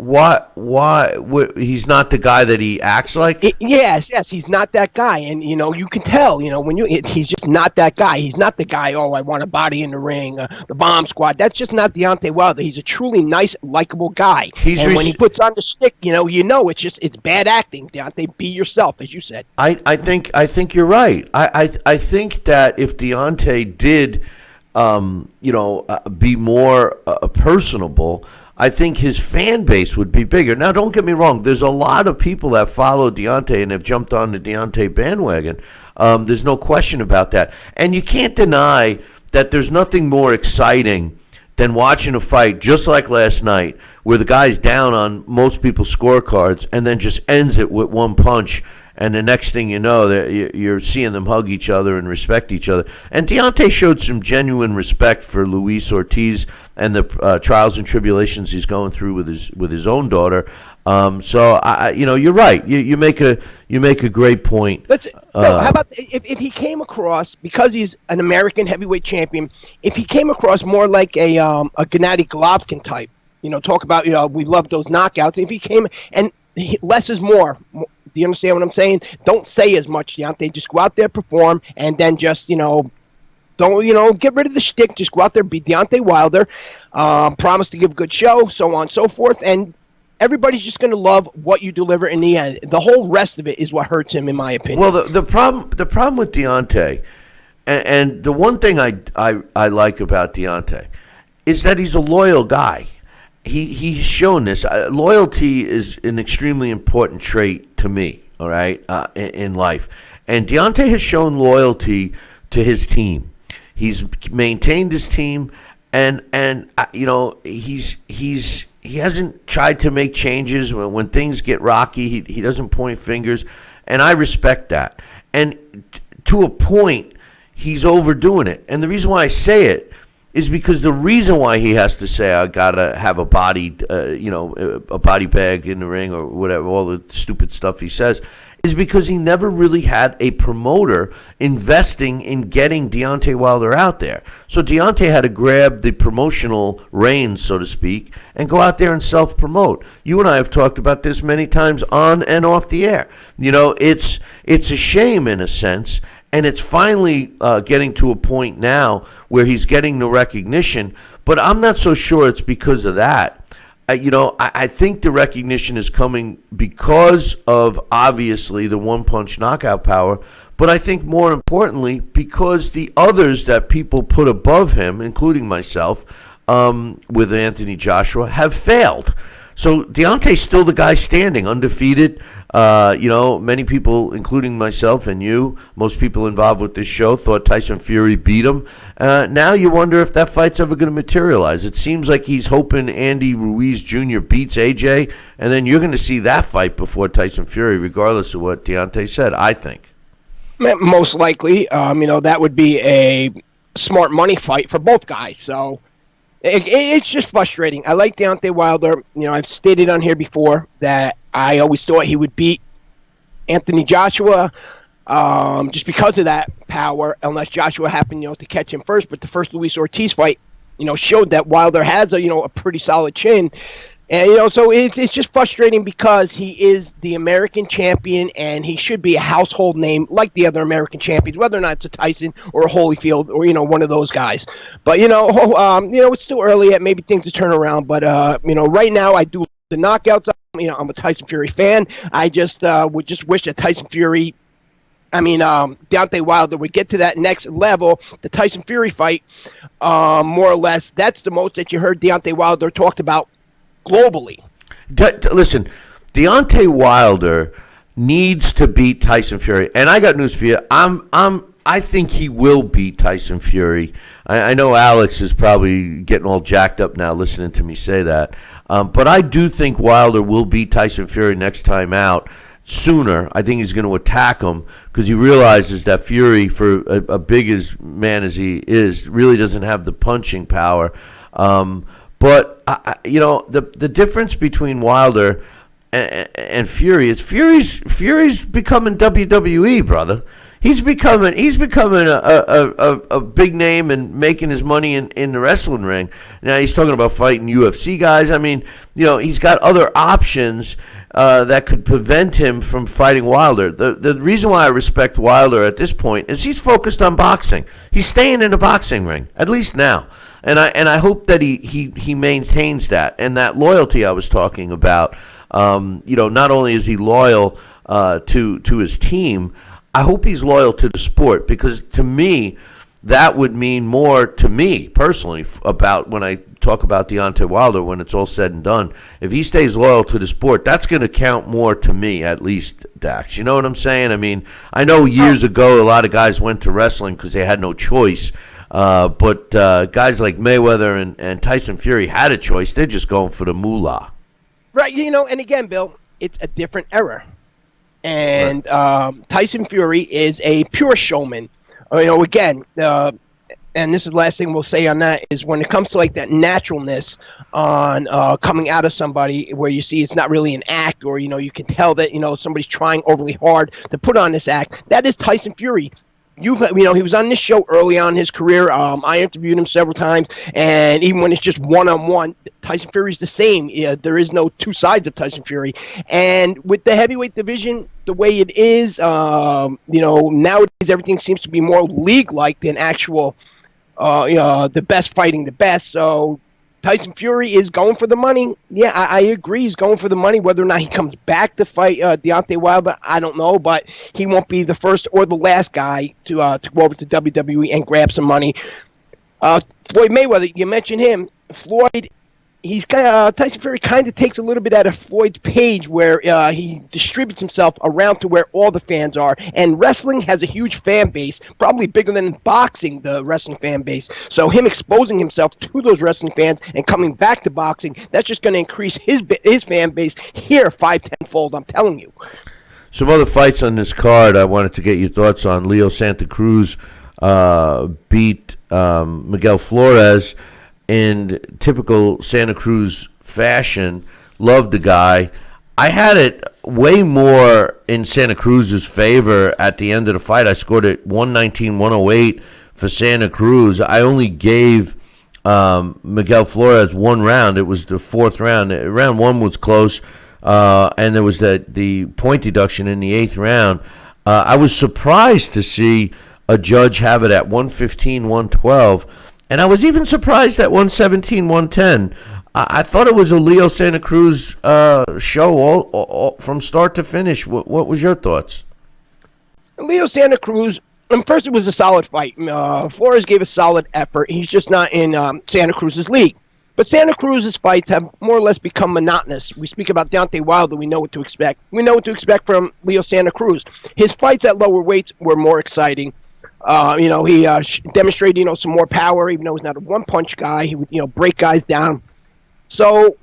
Why he's not the guy that he acts like? Yes, he's not that guy, and you can tell. He's just not that guy. He's not the guy. Oh, I want a body in the ring, the bomb squad. That's just not Deontay Wilder. He's a truly nice, likable guy. When he puts on the stick, it's bad acting. Deontay, be yourself, as you said. I think you're right. I think that if Deontay did, be more personable, I think his fan base would be bigger. Now, don't get me wrong. There's a lot of people that follow Deontay and have jumped on the Deontay bandwagon. There's no question about that. And you can't deny that there's nothing more exciting than watching a fight just like last night where the guy's down on most people's scorecards and then just ends it with one punch. And the next thing you know, you're seeing them hug each other and respect each other. And Deontay showed some genuine respect for Luis Ortiz and the trials and tribulations he's going through with his own daughter. So you're right. You make a great point. How about if he came across, because he's an American heavyweight champion, if he came across more like a Gennady Golovkin type, talk about we love those knockouts. If he came and less is more. Do you understand what I'm saying? Don't say as much, Deontay. Just go out there, perform, and then just, don't, get rid of the shtick. Just go out there, be Deontay Wilder, promise to give a good show, so on and so forth, and everybody's just going to love what you deliver in the end. The whole rest of it is what hurts him, in my opinion. Well, the problem with Deontay, and the one thing I like about Deontay is that he's a loyal guy. He's shown this. Loyalty is an extremely important trait to me, all right, in life. And Deontay has shown loyalty to his team. He's maintained his team, and he hasn't tried to make changes when things get rocky. He doesn't point fingers, and I respect that. And to a point, he's overdoing it. And the reason why I say it is because the reason why he has to say I gotta have a body, a body bag in the ring or whatever, all the stupid stuff he says, is because he never really had a promoter investing in getting Deontay Wilder out there. So Deontay had to grab the promotional reins, so to speak, and go out there and self-promote. You and I have talked about this many times on and off the air. It's a shame in a sense. And it's finally getting to a point now where he's getting the recognition, but I'm not so sure it's because of that. I think the recognition is coming because of, obviously, the one-punch knockout power, but I think more importantly because the others that people put above him, including myself, with Anthony Joshua, have failed. So Deontay's still the guy standing, undefeated. Many people, including myself and you, most people involved with this show, thought Tyson Fury beat him. Now you wonder if that fight's ever going to materialize. It seems like he's hoping Andy Ruiz Jr. beats AJ, and then you're going to see that fight before Tyson Fury, regardless of what Deontay said, I think. Most likely. That would be a smart money fight for both guys, so... It's just frustrating. I like Deontay Wilder. I've stated on here before that I always thought he would beat Anthony Joshua just because of that power, unless Joshua happened, to catch him first. But the first Luis Ortiz fight, showed that Wilder has a pretty solid chin. And, so it's just frustrating because he is the American champion and he should be a household name like the other American champions, whether or not it's a Tyson or a Holyfield or, one of those guys. But, it's still early yet. Maybe things will turn around. But, right now I do the knockouts. I'm a Tyson Fury fan. I just would just wish that Tyson Fury, Deontay Wilder would get to that next level, the Tyson Fury fight, more or less. That's the most that you heard Deontay Wilder talked about globally. Listen, Deontay Wilder needs to beat Tyson Fury, and I got news for you. I think he will beat Tyson Fury. I know Alex is probably getting all jacked up now listening to me say that, but I do think Wilder will beat Tyson Fury next time out. Sooner, I think he's going to attack him because he realizes that Fury, for a big as man as he is, really doesn't have the punching power. But the difference between Wilder and Fury is Fury's becoming WWE, brother. He's becoming a big name and making his money in the wrestling ring. Now he's talking about fighting UFC guys. He's got other options that could prevent him from fighting Wilder. The reason why I respect Wilder at this point is he's focused on boxing. He's staying in the boxing ring, at least now. And I hope that he maintains that and that loyalty I was talking about. Not only is he loyal to his team, I hope he's loyal to the sport, because to me that would mean more to me personally about when I talk about Deontay Wilder when it's all said and done. If he stays loyal to the sport, that's going to count more to me, at least, Dax. You know what I'm saying? I know years ago a lot of guys went to wrestling because they had no choice. But guys like Mayweather and Tyson Fury had a choice. They're just going for the moolah. Right, and again, Bill, it's a different era. And Tyson Fury is a pure showman. Again, and this is the last thing we'll say on that, is when it comes to like that naturalness on coming out of somebody where you see it's not really an act, or you can tell that somebody's trying overly hard to put on this act. That is Tyson Fury. He was on this show early on in his career. I interviewed him several times, and even when it's just one-on-one, Tyson Fury's the same. There is no two sides of Tyson Fury. And with the heavyweight division the way it is, nowadays everything seems to be more league-like than actual, the best fighting the best. So Tyson Fury is going for the money. Yeah, I agree. He's going for the money. Whether or not he comes back to fight Deontay Wilder, I don't know. But he won't be the first or the last guy to go over to WWE and grab some money. Floyd Mayweather, you mentioned him. Floyd, Tyson Fury kind of takes a little bit out of Floyd's page, where he distributes himself around to where all the fans are. And wrestling has a huge fan base, probably bigger than boxing, the wrestling fan base. So him exposing himself to those wrestling fans and coming back to boxing, that's just going to increase his fan base here 5-10-fold, I'm telling you. Some other fights on this card I wanted to get your thoughts on. Leo Santa Cruz beat Miguel Flores in typical Santa Cruz fashion. Loved the guy. I had it way more in Santa Cruz's favor at the end of the fight. I scored it 119-108 for Santa Cruz. I only gave Miguel Flores one round. It was the fourth round. Round one was close, and there was the point deduction in the eighth round. I was surprised to see a judge have it at 115-112. And I was even surprised at 117-110. I thought it was a Leo Santa Cruz show all from start to finish. What was your thoughts? Leo Santa Cruz, first it was a solid fight. Flores gave a solid effort. He's just not in Santa Cruz's league. But Santa Cruz's fights have more or less become monotonous. We speak about Deontay Wilder, we know what to expect. We know what to expect from Leo Santa Cruz. His fights at lower weights were more exciting. He demonstrated, some more power, even though he's not a one-punch guy. He would, break guys down. So,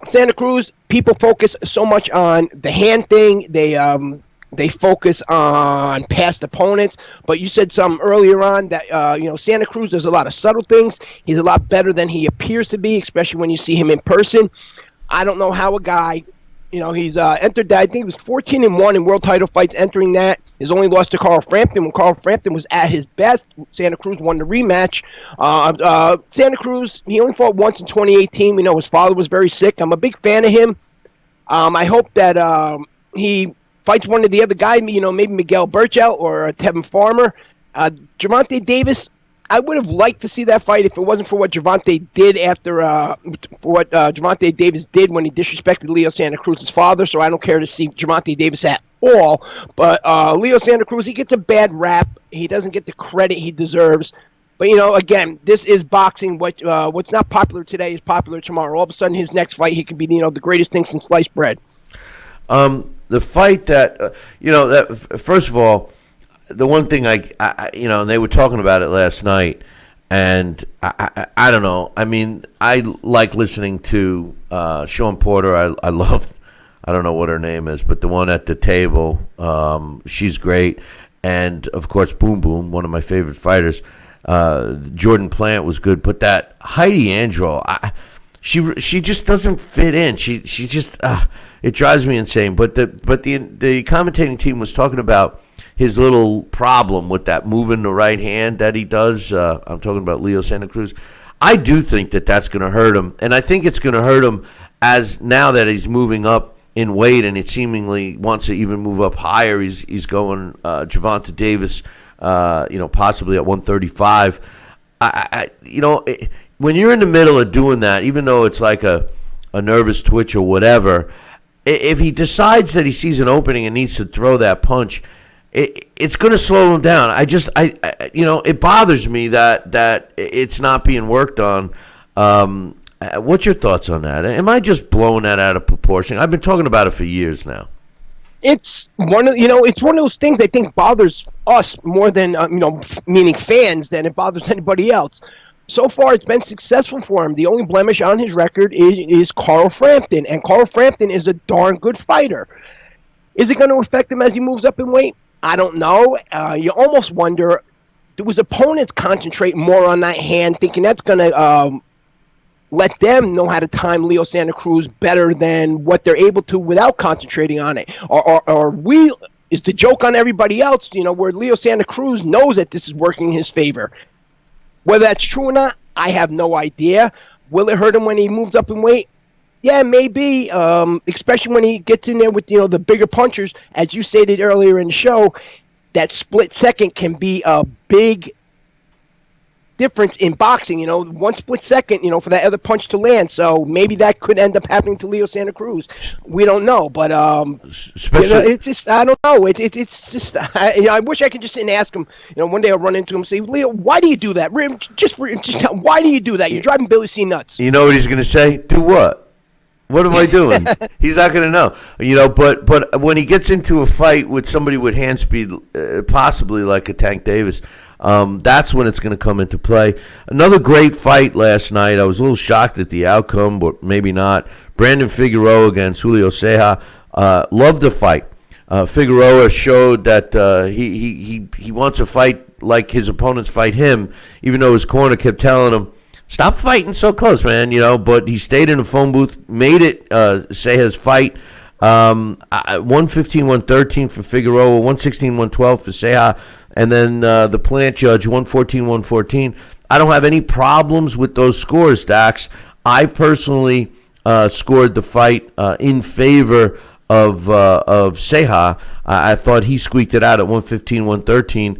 Santa Cruz, people focus so much on the hand thing. They focus on past opponents. But you said something earlier on that, Santa Cruz does a lot of subtle things. He's a lot better than he appears to be, especially when you see him in person. I don't know how a guy, he's entered that. I think it was 14-1 in world title fights entering that. His only loss to Carl Frampton. When Carl Frampton was at his best, Santa Cruz won the rematch. Santa Cruz, he only fought once in 2018. We know his father was very sick. I'm a big fan of him. I hope that he fights one of the other guys, maybe Miguel Burchout or Tevin Farmer. Gervonta Davis, I would have liked to see that fight if it wasn't for what Gervonta did Gervonta Davis did when he disrespected Leo Santa Cruz's father. So I don't care to see Gervonta Davis at all. But Leo Santa Cruz, he gets a bad rap. He doesn't get the credit he deserves. But, again, this is boxing. What's not popular today is popular tomorrow. All of a sudden, his next fight, he could be, the greatest thing since sliced bread. The fight that, first of all, the one thing and they were talking about it last night, and I don't know. I mean, I like listening to Sean Porter. I love, I don't know what her name is, but the one at the table, she's great. And, of course, Boom Boom, one of my favorite fighters. Jordan Plant was good, but that Heidi Andro, she just doesn't fit in. She just it drives me insane. But the commentating team was talking about his little problem with that moving the right hand that he does. I'm talking about Leo Santa Cruz. I do think that that's going to hurt him, and I think it's going to hurt him as now that he's moving up in weight, and it seemingly wants to even move up higher. He's going Gervonta Davis, possibly at 135. When you're in the middle of doing that, even though it's like a nervous twitch or whatever, if he decides that he sees an opening and needs to throw that punch, it's going to slow him down. It bothers me that it's not being worked on. What's your thoughts on that? Am I just blowing that out of proportion? I've been talking about it for years now. It's it's one of those things I think bothers us more than meaning fans, than it bothers anybody else. So far, it's been successful for him. The only blemish on his record is Carl Frampton, and Carl Frampton is a darn good fighter. Is it going to affect him as he moves up in weight? I don't know. You almost wonder, do his opponents concentrate more on that hand, thinking that's going to let them know how to time Leo Santa Cruz better than what they're able to without concentrating on it? Or is the joke on everybody else, where Leo Santa Cruz knows that this is working in his favor? Whether that's true or not, I have no idea. Will it hurt him when he moves up in weight? Yeah, maybe, especially when he gets in there with, the bigger punchers. As you stated earlier in the show, that split second can be a big difference in boxing, one split second, for that other punch to land. So maybe that could end up happening to Leo Santa Cruz. We don't know, but it's just, I don't know. It's just, I wish I could just sit and ask him. One day I'll run into him and say, Leo, why do you do that? Just why do you do that? You're driving Billy C nuts. You know what he's going to say? Do what? What am I doing? He's not going to know. But when he gets into a fight with somebody with hand speed, possibly like a Tank Davis, that's when it's going to come into play. Another great fight last night. I was a little shocked at the outcome, but maybe not. Brandon Figueroa against Julio Ceja. Loved the fight. Figueroa showed that he wants to fight like his opponents fight him, even though his corner kept telling him, stop fighting so close, man, but he stayed in the phone booth, made it Ceja's fight. 115-113 for Figueroa, 116-112 for Ceja, and then the plant judge, 114-114. I don't have any problems with those scores, Dax. I personally scored the fight in favor of Ceja. I thought he squeaked it out at 115-113,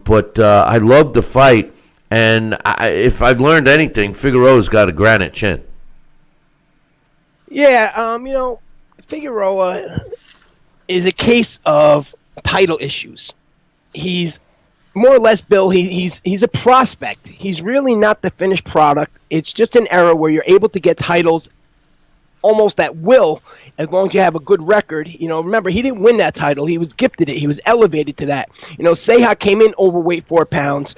but I loved the fight. And if I've learned anything, Figueroa's got a granite chin. Yeah, Figueroa is a case of title issues. He's more or less, Bill, he's a prospect. He's really not the finished product. It's just an era where you're able to get titles almost at will, as long as you have a good record. Remember, he didn't win that title. He was gifted it. He was elevated to that. Ceja came in overweight 4 pounds.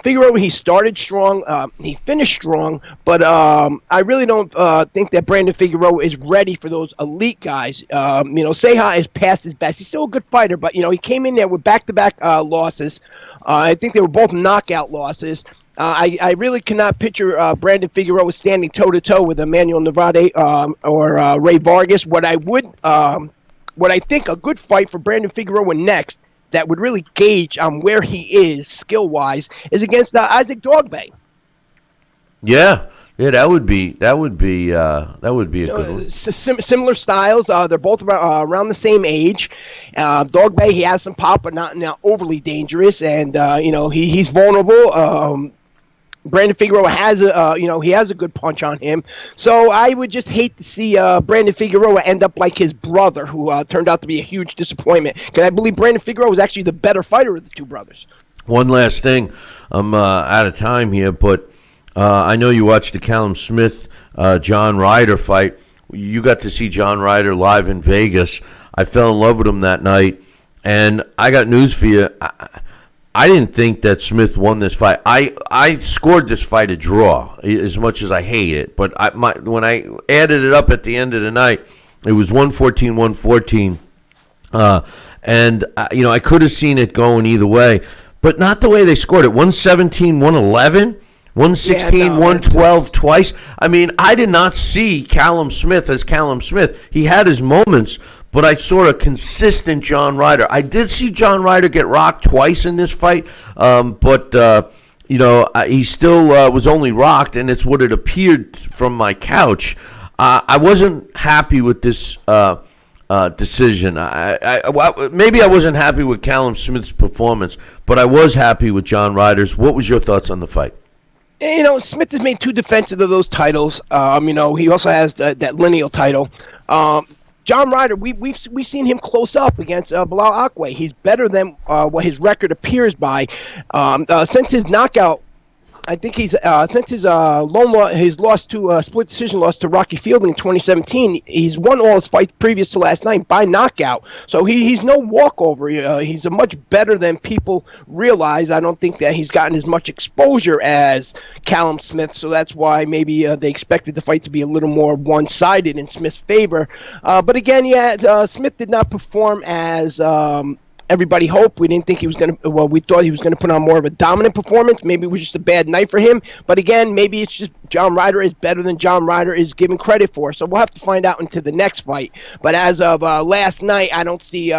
Figueroa, he started strong. He finished strong. But I really don't think that Brandon Figueroa is ready for those elite guys. Ceja is past his best. He's still a good fighter, but, he came in there with back-to-back losses. I think they were both knockout losses. I really cannot picture Brandon Figueroa standing toe-to-toe with Emmanuel Navarrete or Ray Vargas. What I think a good fight for Brandon Figueroa next that would really gauge on where he is skill-wise is against Isaac Dogbay. Yeah, that would be a good one. Similar styles. They're both around the same age. Dogbay, he has some pop, but not overly dangerous, and he's vulnerable. Brandon Figueroa has a good punch on him. So I would just hate to see Brandon Figueroa end up like his brother, who turned out to be a huge disappointment. Because I believe Brandon Figueroa was actually the better fighter of the two brothers. One last thing. I'm out of time here, but I know you watched the Callum Smith, John Ryder fight. You got to see John Ryder live in Vegas. I fell in love with him that night. And I got news for you. I didn't think that Smith won this fight. I scored this fight a draw, as much as I hate it. But when I added it up at the end of the night, it was 114-114. I could have seen it going either way, but not the way they scored it. 117-111, 116-112 twice. I mean, I did not see Callum Smith as Callum Smith. He had his moments, but I saw a consistent John Ryder. I did see John Ryder get rocked twice in this fight, but he still was only rocked, and it's what it appeared from my couch. I wasn't happy with this decision. Maybe I wasn't happy with Callum Smith's performance, but I was happy with John Ryder's. What was your thoughts on the fight? Smith has made two defensive of those titles. He also has that lineal title. John Ryder, we've seen him close up against Bilal Akwe. He's better than what his record appears by. Since his knockout I think he's since his his loss to split decision loss to Rocky Fielding in 2017, he's won all his fights previous to last night by knockout. So he's no walkover. He's a much better than people realize. I don't think that he's gotten as much exposure as Callum Smith, so that's why maybe they expected the fight to be a little more one-sided in Smith's favor. But again, Smith did not perform as everybody hoped. We didn't think he was going to, we thought he was going to put on more of a dominant performance. Maybe it was just a bad night for him. But again, maybe it's just John Ryder is better than John Ryder is given credit for. So we'll have to find out into the next fight. But as of last night, I don't see,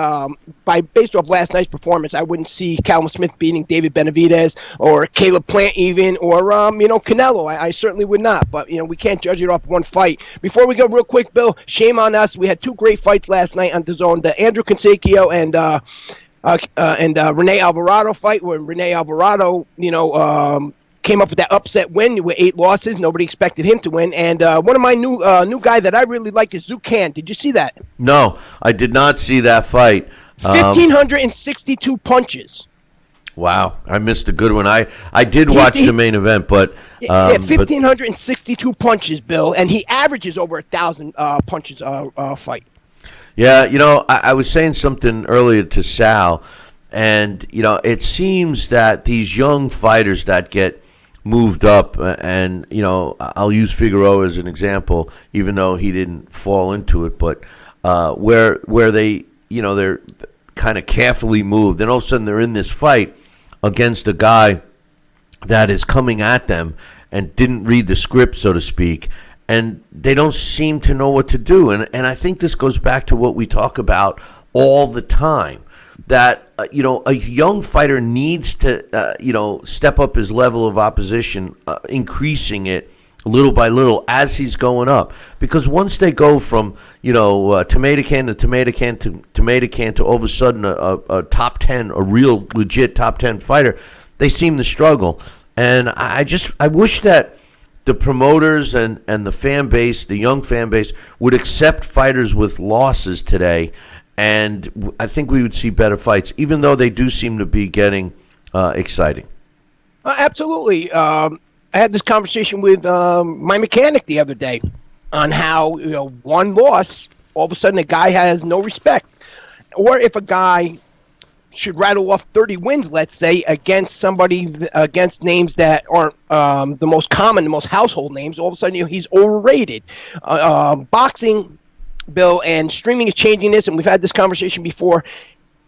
based off last night's performance, I wouldn't see Callum Smith beating David Benavidez or Caleb Plant even, or, Canelo. I certainly would not. But, we can't judge it off one fight. Before we go real quick, Bill, shame on us. We had two great fights last night on DAZN, the Andrew Consacchio and Rene Alvarado fight, where Rene Alvarado, came up with that upset win with 8 losses. Nobody expected him to win. And one of my new guy that I really like is Zucan. Did you see that? No, I did not see that fight. 1,562 punches. Wow, I missed a good one. I did watch the main event, but 1,562 punches, Bill, and he averages over 1,000 punches a fight. Yeah, I was saying something earlier to Sal, and, it seems that these young fighters that get moved up, and, I'll use Figueroa as an example, even though he didn't fall into it, but where they, they're kind of carefully moved, and all of a sudden they're in this fight against a guy that is coming at them and didn't read the script, so to speak, and they don't seem to know what to do. And I think this goes back to what we talk about all the time, that, a young fighter needs to, step up his level of opposition, increasing it little by little as he's going up. Because once they go from, tomato can to tomato can to tomato can to all of a sudden a top 10, a real legit top 10 fighter, they seem to struggle. And I wish that the promoters and the fan base, the young fan base, would accept fighters with losses today, and I think we would see better fights, even though they do seem to be getting exciting. Absolutely. I had this conversation with my mechanic the other day on how, one loss, all of a sudden a guy has no respect. Or if a guy should rattle off 30 wins, let's say, against names that aren't the most common, the most household names, all of a sudden he's overrated. Boxing, Bill, and streaming is changing this, and we've had this conversation before.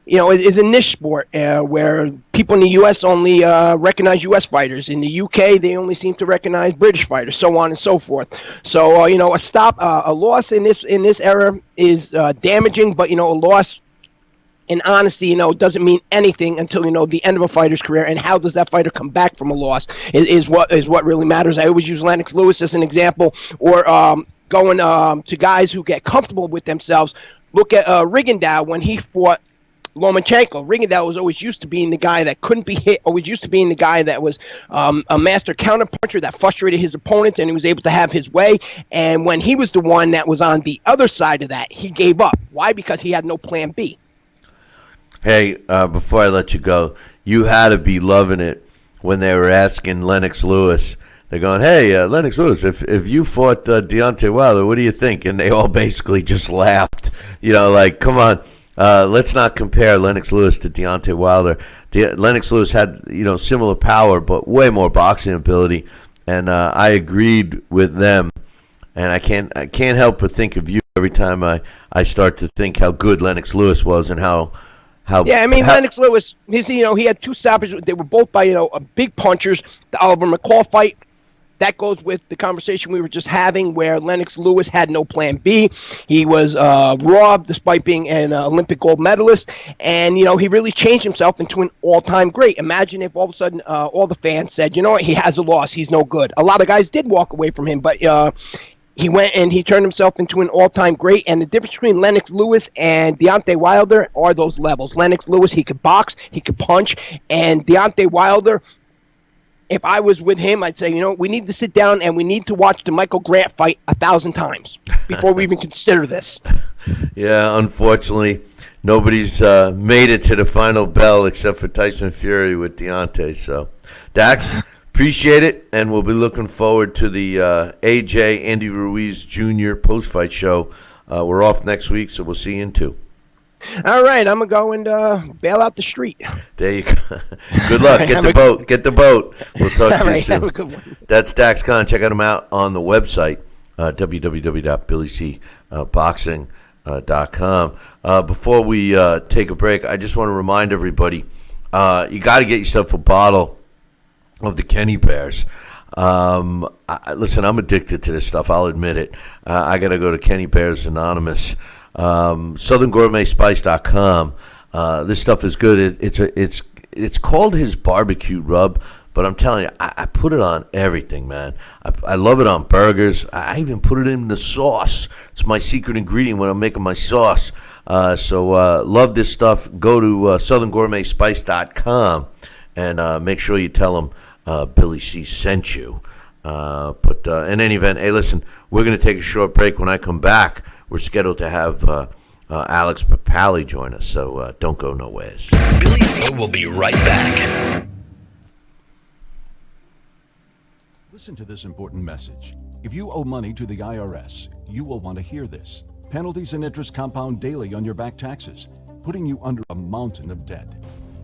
Is a niche sport where people in the U.S. only recognize U.S. fighters. In the U.K., they only seem to recognize British fighters, so on and so forth. So, a loss in this era is damaging, but, a loss in honesty, doesn't mean anything until, the end of a fighter's career. And how does that fighter come back from a loss is what really matters. I always use Lennox Lewis as an example, or going to guys who get comfortable with themselves. Look at Rigondeaux when he fought Lomachenko. Rigondeaux was always used to being the guy that couldn't be hit, always used to being the guy that was a master counterpuncher that frustrated his opponents, and he was able to have his way. And when he was the one that was on the other side of that, he gave up. Why? Because he had no plan B. Hey, before I let you go, you had to be loving it when they were asking Lennox Lewis. They're going, hey, Lennox Lewis, if you fought Deontay Wilder, what do you think? And they all basically just laughed. Come on, let's not compare Lennox Lewis to Deontay Wilder. Lennox Lewis had, similar power, but way more boxing ability. And I agreed with them. And I can't help but think of you every time I start to think how good Lennox Lewis was and how. Lennox Lewis, he had 2 stoppages. They were both by, big punchers. The Oliver McCall fight, that goes with the conversation we were just having where Lennox Lewis had no plan B. He was robbed despite being an Olympic gold medalist. And, he really changed himself into an all-time great. Imagine if all of a sudden all the fans said, you know what, he has a loss. He's no good. A lot of guys did walk away from him, but he went and he turned himself into an all-time great. And the difference between Lennox Lewis and Deontay Wilder are those levels. Lennox Lewis, he could box, he could punch. And Deontay Wilder, if I was with him, I'd say, we need to sit down and we need to watch the Michael Grant fight 1,000 times before we even consider this. Yeah, unfortunately, nobody's made it to the final bell except for Tyson Fury with Deontay. So, Dax, Appreciate it, and we'll be looking forward to the AJ Andy Ruiz Jr. post-fight show. We're off next week, so we'll see you in 2. All right, I'm going to go and bail out the street. There you go. Good luck. Get the boat. Get the boat. We'll talk to you soon. Have a good one. That's Dax Khan. Check him out on the website, www.billycboxing.com. Before we take a break, I just want to remind everybody, you got to get yourself a bottle of the Kenny Bears. Listen, I'm addicted to this stuff. I'll admit it. I got to go to Kenny Bears Anonymous. SouthernGourmetSpice.com. This stuff is good. It's called his barbecue rub, but I'm telling you, I put it on everything, man. I love it on burgers. I even put it in the sauce. It's my secret ingredient when I'm making my sauce. So love this stuff. Go to SouthernGourmetSpice.com and make sure you tell them Billy C sent you. But in any event, hey, listen, we're going to take a short break. When I come back, we're scheduled to have Alex Papali join us, so don't go nowhere. Billy C will be right back. Listen to this important message. If you owe money to the IRS, you will want to hear this. Penalties and interest compound daily on your back taxes, putting you under a mountain of debt.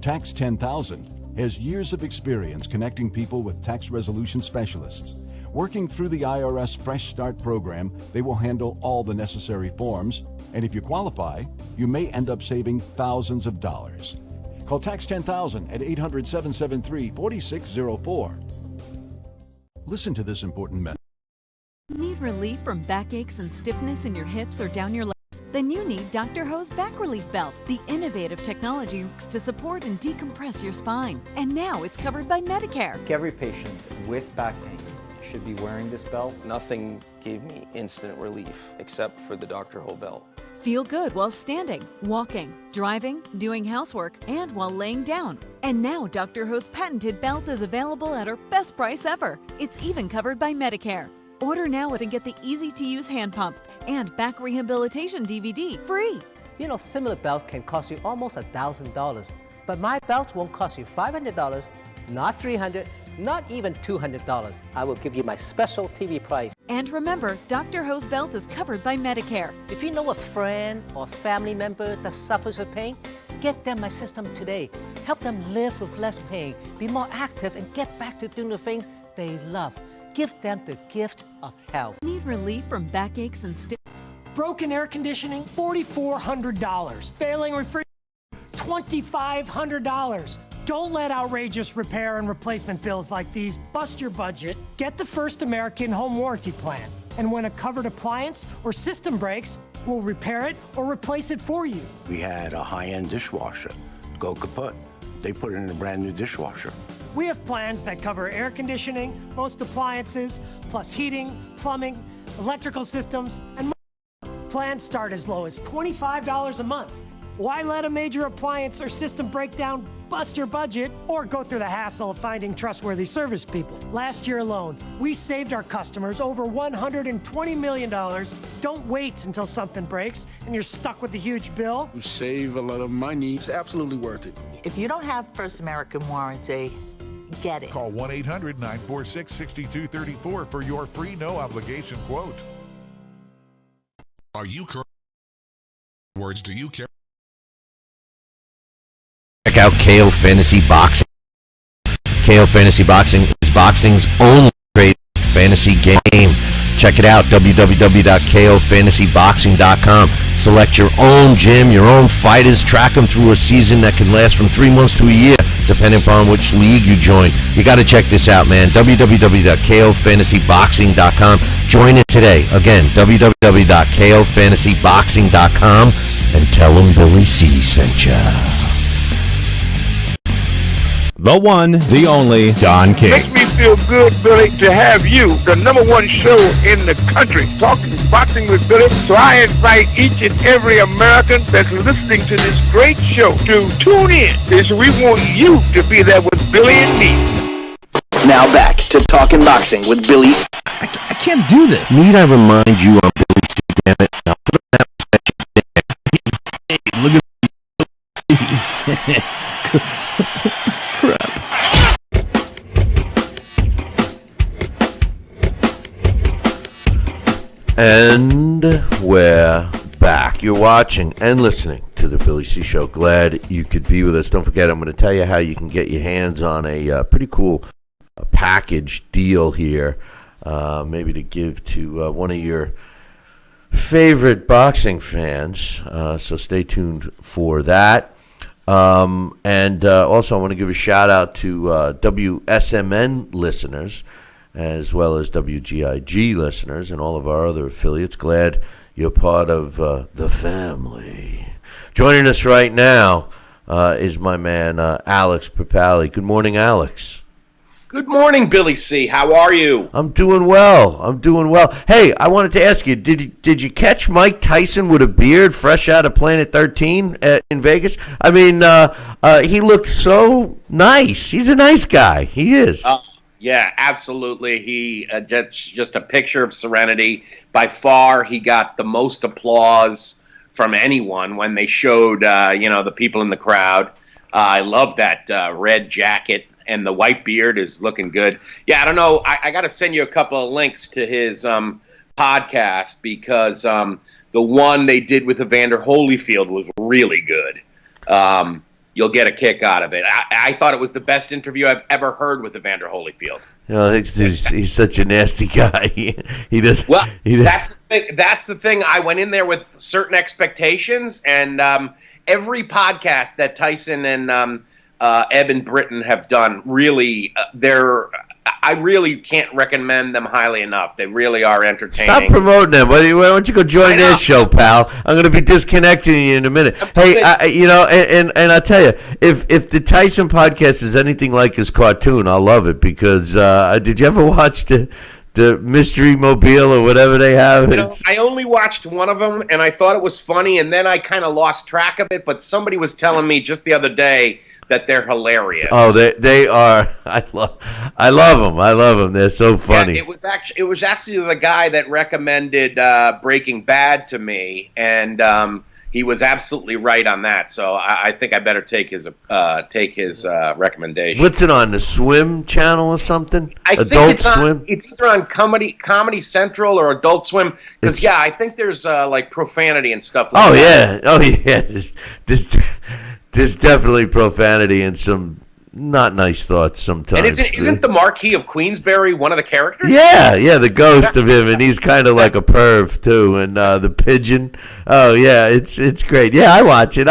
Tax 10,000 has years of experience connecting people with tax resolution specialists. Working through the IRS Fresh Start program, they will handle all the necessary forms, and if you qualify, you may end up saving thousands of dollars. Call Tax 10,000 at 800-773-4604. Listen to this important message. Need relief from backaches and stiffness in your hips or down your legs? Then you need Dr. Ho's Back Relief Belt. The innovative technology works to support and decompress your spine. And now it's covered by Medicare. Every patient with back pain should be wearing this belt. Nothing gave me instant relief except for the Dr. Ho belt. Feel good while standing, walking, driving, doing housework, and while laying down. And now Dr. Ho's patented belt is available at our best price ever. It's even covered by Medicare. Order now and get the easy-to-use hand pump and back rehabilitation DVD free. You know, similar belts can cost you almost $1,000, but my belts won't cost you $500, not $300, not even $200. I will give you my special TV price. And remember, Dr. Ho's belt is covered by Medicare. If you know a friend or family member that suffers with pain, get them my system today. Help them live with less pain, be more active, and get back to doing the things they love. Give them the gift of health. Need relief from backaches and stiff. Broken air conditioning, $4,400. Failing refrigerator, $2,500. Don't let outrageous repair and replacement bills like these bust your budget. Get the First American Home Warranty Plan. And when a covered appliance or system breaks, we'll repair it or replace it for you. We had a high-end dishwasher go kaput. They put it in a brand new dishwasher. We have plans that cover air conditioning, most appliances, plus heating, plumbing, electrical systems, and more. Plans start as low as $25 a month. Why let a major appliance or system breakdown bust your budget or go through the hassle of finding trustworthy service people? Last year alone, we saved our customers over $120 million. Don't wait until something breaks and you're stuck with a huge bill. You save a lot of money. It's absolutely worth it. If you don't have First American Warranty, get it. Call 1-800-946-6234 for your free no-obligation quote. Are you correct? Words do you care? Check out KO Fantasy Boxing. KO Fantasy Boxing is boxing's only great fantasy game. Check it out, www.kofantasyboxing.com. Select your own gym, your own fighters, track them through a season that can last from 3 months to a year, depending upon which league you join. You got to check this out, man. www.kofantasyboxing.com. Join it today. Again, www.kofantasyboxing.com, and tell them Billy C sent ya. The one, the only, Don King. Makes me feel good, Billy, to have you, the #1 show in the country, talking boxing with Billy. So I invite each and every American that's listening to this great show to tune in, because we want you to be there with Billy and me. Now back to Talking Boxing with Billy C. I can't do this. Need I remind you I'm Billy C, damn it. Now put that Hey, look at me. Crap. And we're back. You're watching and listening to the Billy C Show. Glad you could be with us. Don't forget, I'm going to tell you how you can get your hands on a pretty cool package deal here, maybe to give to one of your favorite boxing fans. So stay tuned for that. And also, I want to give a shout out to WSMN listeners, as well as WGIG listeners and all of our other affiliates. Glad you're part of the family. Joining us right now is my man, Alex Papali. Good morning, Alex. Good morning, Billy C. How are you? I'm doing well. Hey, I wanted to ask you, did you catch Mike Tyson with a beard fresh out of Planet 13 in Vegas? I mean, he looked so nice. He's a nice guy. He is. Yeah, absolutely. He just a picture of serenity. By far, he got the most applause from anyone when they showed, the people in the crowd. I love that red jacket, and the white beard is looking good. Yeah, I don't know. I got to send you a couple of links to his podcast, because the one they did with Evander Holyfield was really good. You'll get a kick out of it. I thought it was the best interview I've ever heard with Evander Holyfield. He's such a nasty guy. He does. Well, that's the thing. That's the thing. I went in there with certain expectations, and every podcast that Tyson and Eben Britton have done, really, I really can't recommend them highly enough. They really are entertaining. Stop promoting them. Why don't you go join their show, pal? I'm going to be disconnecting you in a minute. Hey, and I'll tell you, if the Tyson podcast is anything like his cartoon, I'll love it, because did you ever watch the Mystery Mobile or whatever they have? I only watched one of them, and I thought it was funny, and then I kind of lost track of it, but somebody was telling me just the other day that they're hilarious. Oh, they are. I love them. They're so funny. Yeah, it was actually the guy that recommended Breaking Bad to me, and he was absolutely right on that. So I think I better take his recommendation. What's it on, the Swim channel or something? Adult Swim. It's either on Comedy Central or Adult Swim. Because I think there's like profanity and stuff. Like that. Oh yeah. There's definitely profanity and some not nice thoughts sometimes. And isn't the Marquis of Queensberry one of the characters? Yeah, the ghost of him, and he's kind of like a perv too. And the pigeon. Oh yeah, it's great. Yeah, I watch it.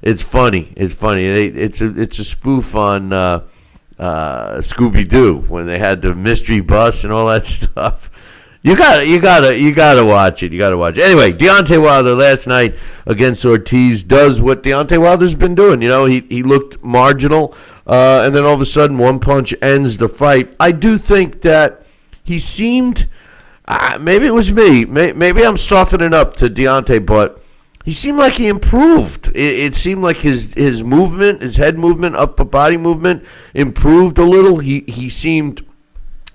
It's funny. It's a spoof on Scooby Doo when they had the mystery bus and all that stuff. You gotta watch it. Anyway, Deontay Wilder last night against Ortiz does what Deontay Wilder's been doing. He looked marginal, and then all of a sudden, one punch ends the fight. I do think that he seemed, maybe it was me, maybe I'm softening up to Deontay, but he seemed like he improved. It seemed like his movement, his head movement, upper body movement improved a little. He seemed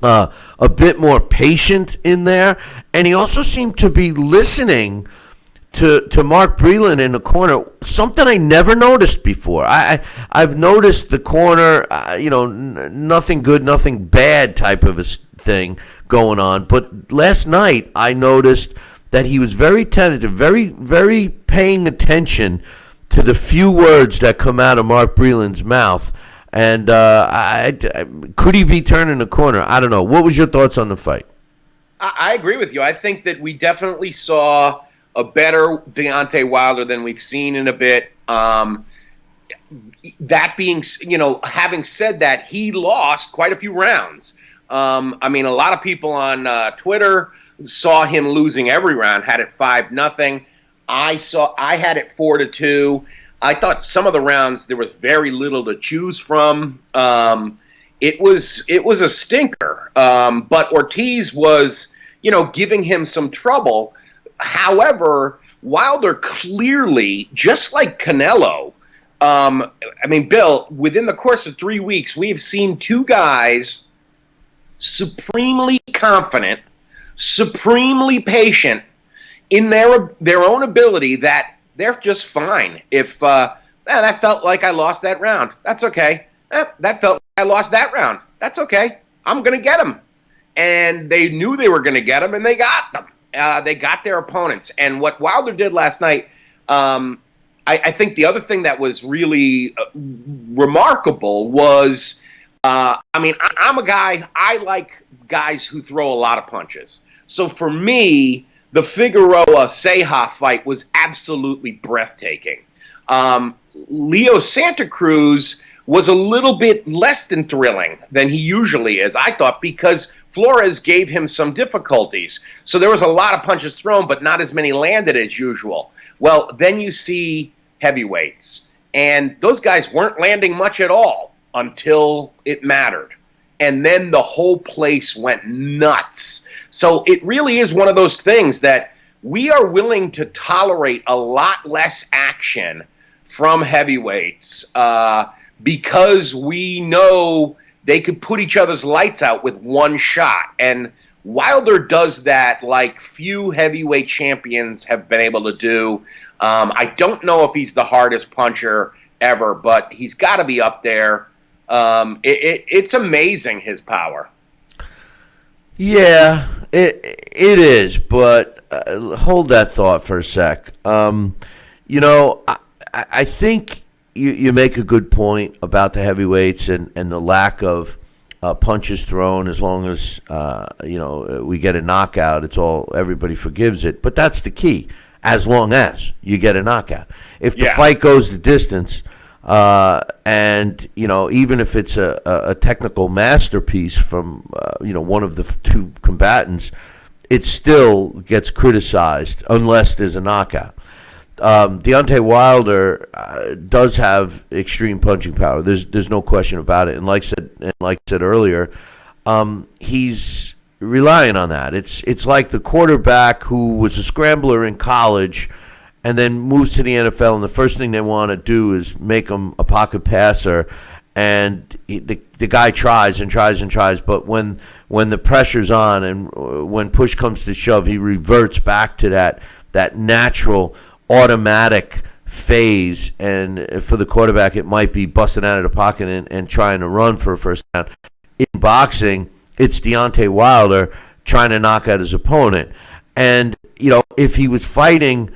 a bit more patient in there, and he also seemed to be listening to Mark Breland in the corner, something I never noticed before. I've noticed the corner, nothing good, nothing bad type of a thing going on, but last night I noticed that he was very tentative, very, very paying attention to the few words that come out of Mark Breland's mouth. And could he be turning the corner? I don't know. What was your thoughts on the fight? I agree with you. I think that we definitely saw a better Deontay Wilder than we've seen in a bit. That being, having said that, he lost quite a few rounds. A lot of people on Twitter saw him losing every round, had it 5-0. I had it 4-2. I thought some of the rounds there was very little to choose from. It was a stinker. But Ortiz was, giving him some trouble. However, Wilder clearly, just like Canelo, Bill, within the course of 3 weeks, we have seen two guys supremely confident, supremely patient in their own ability that they're just fine. If that felt like I lost that round, that's okay. That felt like I lost that round, that's okay. I'm going to get him. and they knew they were going to get them, and they got them. They got their opponents. And what Wilder did last night, I think the other thing that was really remarkable was, I'm a guy, I like guys who throw a lot of punches. So for me, the Figueroa-Ceja fight was absolutely breathtaking. Leo Santa Cruz was a little bit less than thrilling than he usually is, I thought, because Flores gave him some difficulties. So there was a lot of punches thrown, but not as many landed as usual. Well, then you see heavyweights, and those guys weren't landing much at all until it mattered. And then the whole place went nuts. So it really is one of those things that we are willing to tolerate a lot less action from heavyweights because we know they could put each other's lights out with one shot. And Wilder does that like few heavyweight champions have been able to do. I don't know if he's the hardest puncher ever, but he's got to be up there. It's amazing, his power. Yeah, it is, but hold that thought for a sec. I think you make a good point about the heavyweights and the lack of punches thrown. As long as we get a knockout, everybody forgives it. But that's the key. As long as you get a knockout, if the fight goes the distance, and even if it's a technical masterpiece from one of the two combatants, it still gets criticized unless there's a knockout. Deontay Wilder does have extreme punching power. There's no question about it. And like I said earlier, he's relying on that. It's like the quarterback who was a scrambler in college and then moves to the NFL, and the first thing they want to do is make him a pocket passer. And the guy tries and tries and tries, but when the pressure's on and when push comes to shove, he reverts back to that natural automatic phase. And for the quarterback, it might be busting out of the pocket and trying to run for a first down. In boxing, it's Deontay Wilder trying to knock out his opponent. And if he was fighting,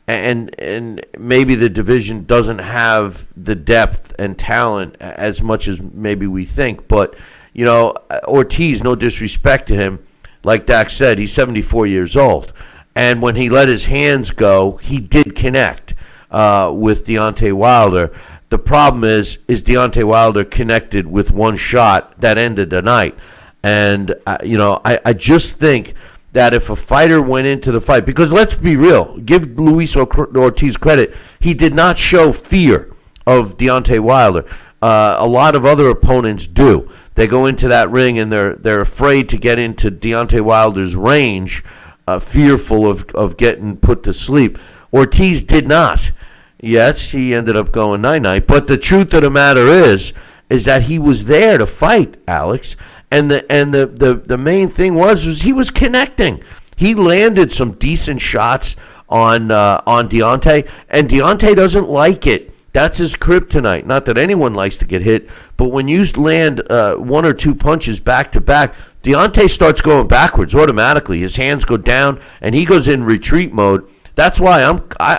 and maybe the division doesn't have the depth and talent as much as maybe we think, but Ortiz, no disrespect to him, like Dak said, he's 74 years old, and when he let his hands go, he did connect with Deontay Wilder. The problem is Deontay Wilder connected with one shot that ended the night. And I just think that if a fighter went into the fight, because let's be real, give Luis Ortiz credit, he did not show fear of Deontay Wilder. A lot of other opponents do. They go into that ring and they're afraid to get into Deontay Wilder's range, fearful of getting put to sleep. Ortiz did not. Yes, he ended up going 9-9, but the truth of the matter is that he was there to fight, Alex. And the main thing was he was connecting. He landed some decent shots on Deontay, and Deontay doesn't like it. That's his kryptonite. Not that anyone likes to get hit, but when you land one or two punches back to back, Deontay starts going backwards automatically. His hands go down, and he goes in retreat mode. That's why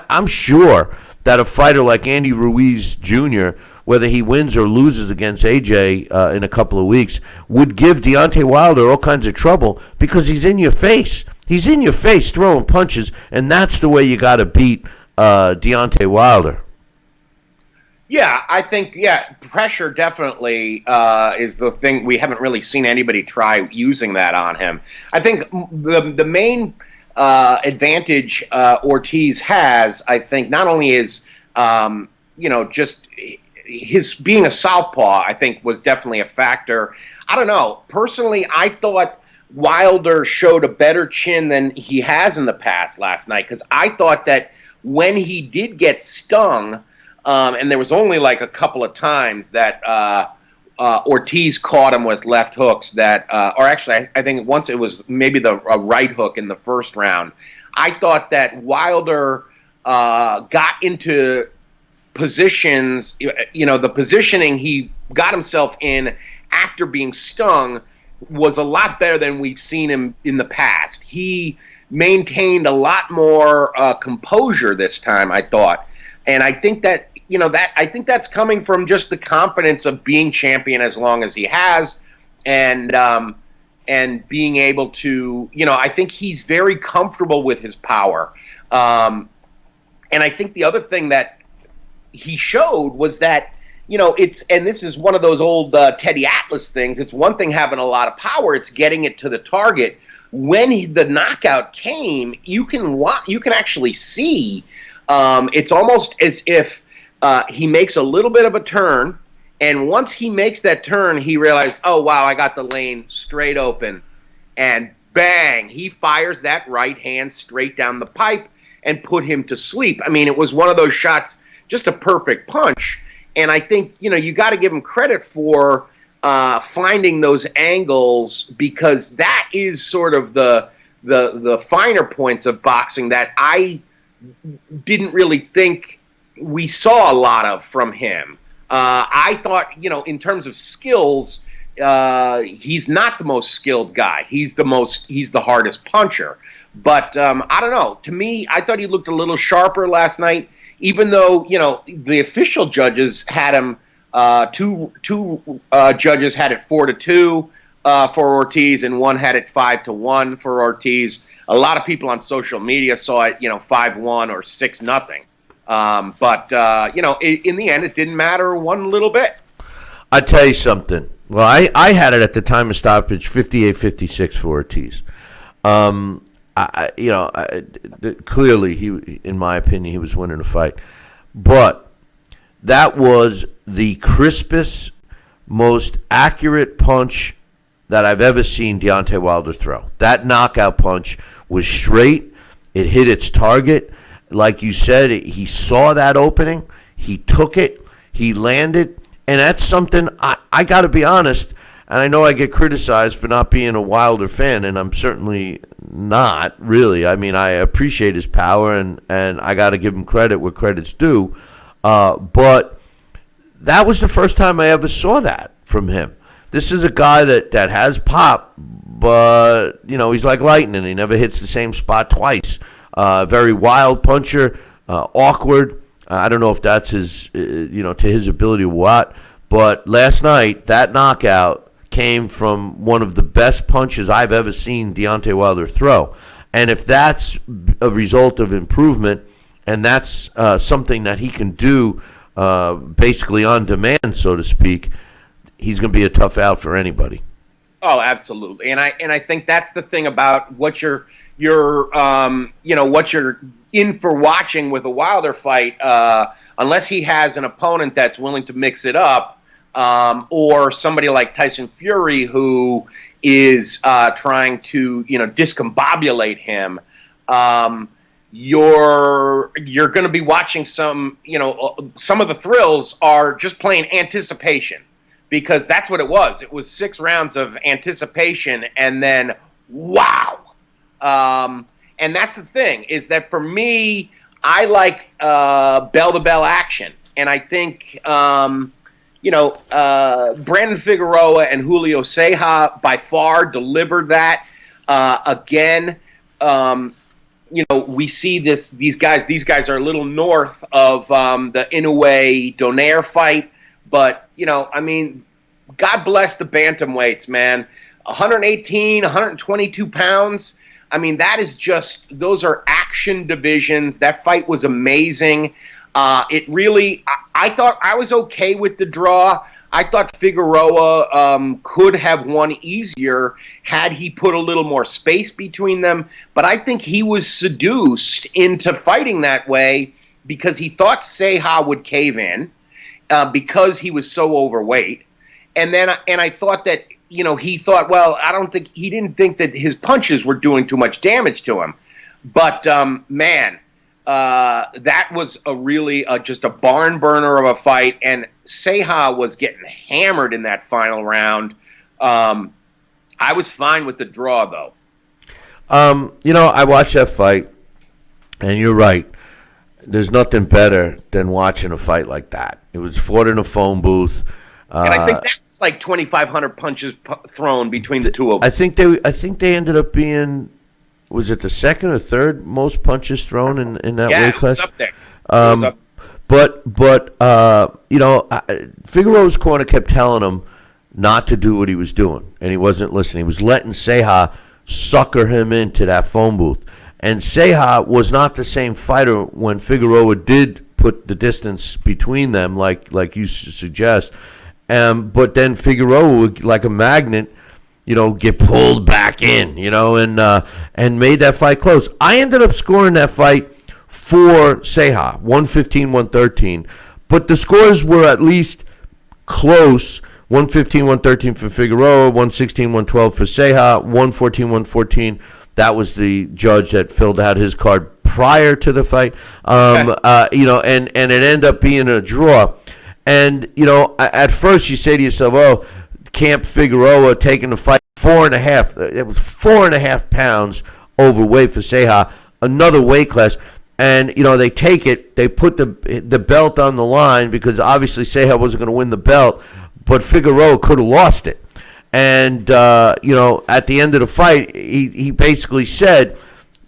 I'm sure that a fighter like Andy Ruiz Jr., whether he wins or loses against AJ in a couple of weeks, would give Deontay Wilder all kinds of trouble because he's in your face. He's in your face throwing punches, and that's the way you got to beat Deontay Wilder. Yeah, I think, pressure definitely is the thing. We haven't really seen anybody try using that on him. I think the main advantage Ortiz has, I think, not only is, just his being a southpaw, I think, was definitely a factor. I don't know. Personally, I thought Wilder showed a better chin than he has in the past last night, because I thought that when he did get stung, and there was only like a couple of times that Ortiz caught him with left hooks that, or actually, I think once it was maybe a right hook in the first round. I thought that Wilder got into positions, the positioning he got himself in after being stung was a lot better than we've seen him in the past. He maintained a lot more composure this time, I thought. And I think that, I think that's coming from just the confidence of being champion as long as he has, and being able to, I think he's very comfortable with his power. And I think the other thing that he showed was that, and this is one of those old Teddy Atlas things. It's one thing having a lot of power; it's getting it to the target. When the knockout came, you can actually see. It's almost as if he makes a little bit of a turn, and once he makes that turn, he realized, oh wow, I got the lane straight open, and bang, he fires that right hand straight down the pipe and put him to sleep. I mean, it was one of those shots, just a perfect punch. And I think, you got to give him credit for finding those angles, because that is sort of the finer points of boxing that I didn't really think we saw a lot of from him. I thought, in terms of skills, he's not the most skilled guy. He's the hardest puncher. But I don't know. To me, I thought he looked a little sharper last night. Even though, the official judges had him, two judges had it 4-2 for Ortiz, and one had it 5-1 for Ortiz. A lot of people on social media saw it, 5-1 or 6-0. But in the end, it didn't matter one little bit. I tell you something. Well, I had it at the time of stoppage, 58-56 for Ortiz. Clearly, in my opinion, he was winning the fight. But that was the crispest, most accurate punch that I've ever seen Deontay Wilder throw. That knockout punch was straight. It hit its target. Like you said, he saw that opening. He took it. He landed. And that's something, I got to be honest, and I know I get criticized for not being a Wilder fan, and I'm certainly not, really. I mean, I appreciate his power, and I got to give him credit where credit's due. But that was the first time I ever saw that from him. This is a guy that has pop, but, he's like lightning. He never hits the same spot twice. Very wild puncher, awkward. I don't know if that's his, to his ability or what. But last night, that knockout came from one of the best punches I've ever seen Deontay Wilder throw. And if that's a result of improvement, and that's something that he can do basically on demand, so to speak, he's going to be a tough out for anybody. Oh, absolutely. And I think that's the thing about what you're what you're in for watching with a Wilder fight, unless he has an opponent that's willing to mix it up, or somebody like Tyson Fury who is trying to discombobulate him. You're going to be watching some of the thrills are just plain anticipation, because that's what it was. It was 6 rounds of anticipation, and then wow. And that's the thing, is that for me, I like bell-to-bell action. And I think, Brandon Figueroa and Julio Ceja by far delivered that. Again, we see these guys are a little north of the Inoue-Donaire fight. But, God bless the bantamweights, man. 118, 122 pounds. Those are action divisions. That fight was amazing. I thought I was okay with the draw. I thought Figueroa could have won easier had he put a little more space between them. But I think he was seduced into fighting that way because he thought Ceja would cave in because he was so overweight. And I thought that, he thought, well, he didn't think that his punches were doing too much damage to him. But, that was a really just a barn burner of a fight. And Ceja was getting hammered in that final round. I was fine with the draw, though. I watched that fight, and you're right. There's nothing better than watching a fight like that. It was fought in a phone booth. And I think that's like 2,500 punches thrown between the two of them. I think they ended up being, was it the second or third most punches thrown in that weight class? Yeah, it was up there. But Figueroa's corner kept telling him not to do what he was doing, and he wasn't listening. He was letting Ceja sucker him into that phone booth. And Ceja was not the same fighter when Figueroa did put the distance between them, like you suggest. But then Figueroa would, like a magnet, get pulled back in, and made that fight close. I ended up scoring that fight for Ceja, 115-113. But the scores were at least close. 115-113 for Figueroa, 116-112 for Ceja, 114-114. That was the judge that filled out his card prior to the fight. And it ended up being a draw. And, at first you say to yourself, oh, Camp Figueroa taking the fight 4.5. It was 4.5 pounds overweight for Ceja, another weight class. And, they take it, they put the belt on the line because obviously Ceja wasn't going to win the belt, but Figueroa could have lost it. And, at the end of the fight, he basically said,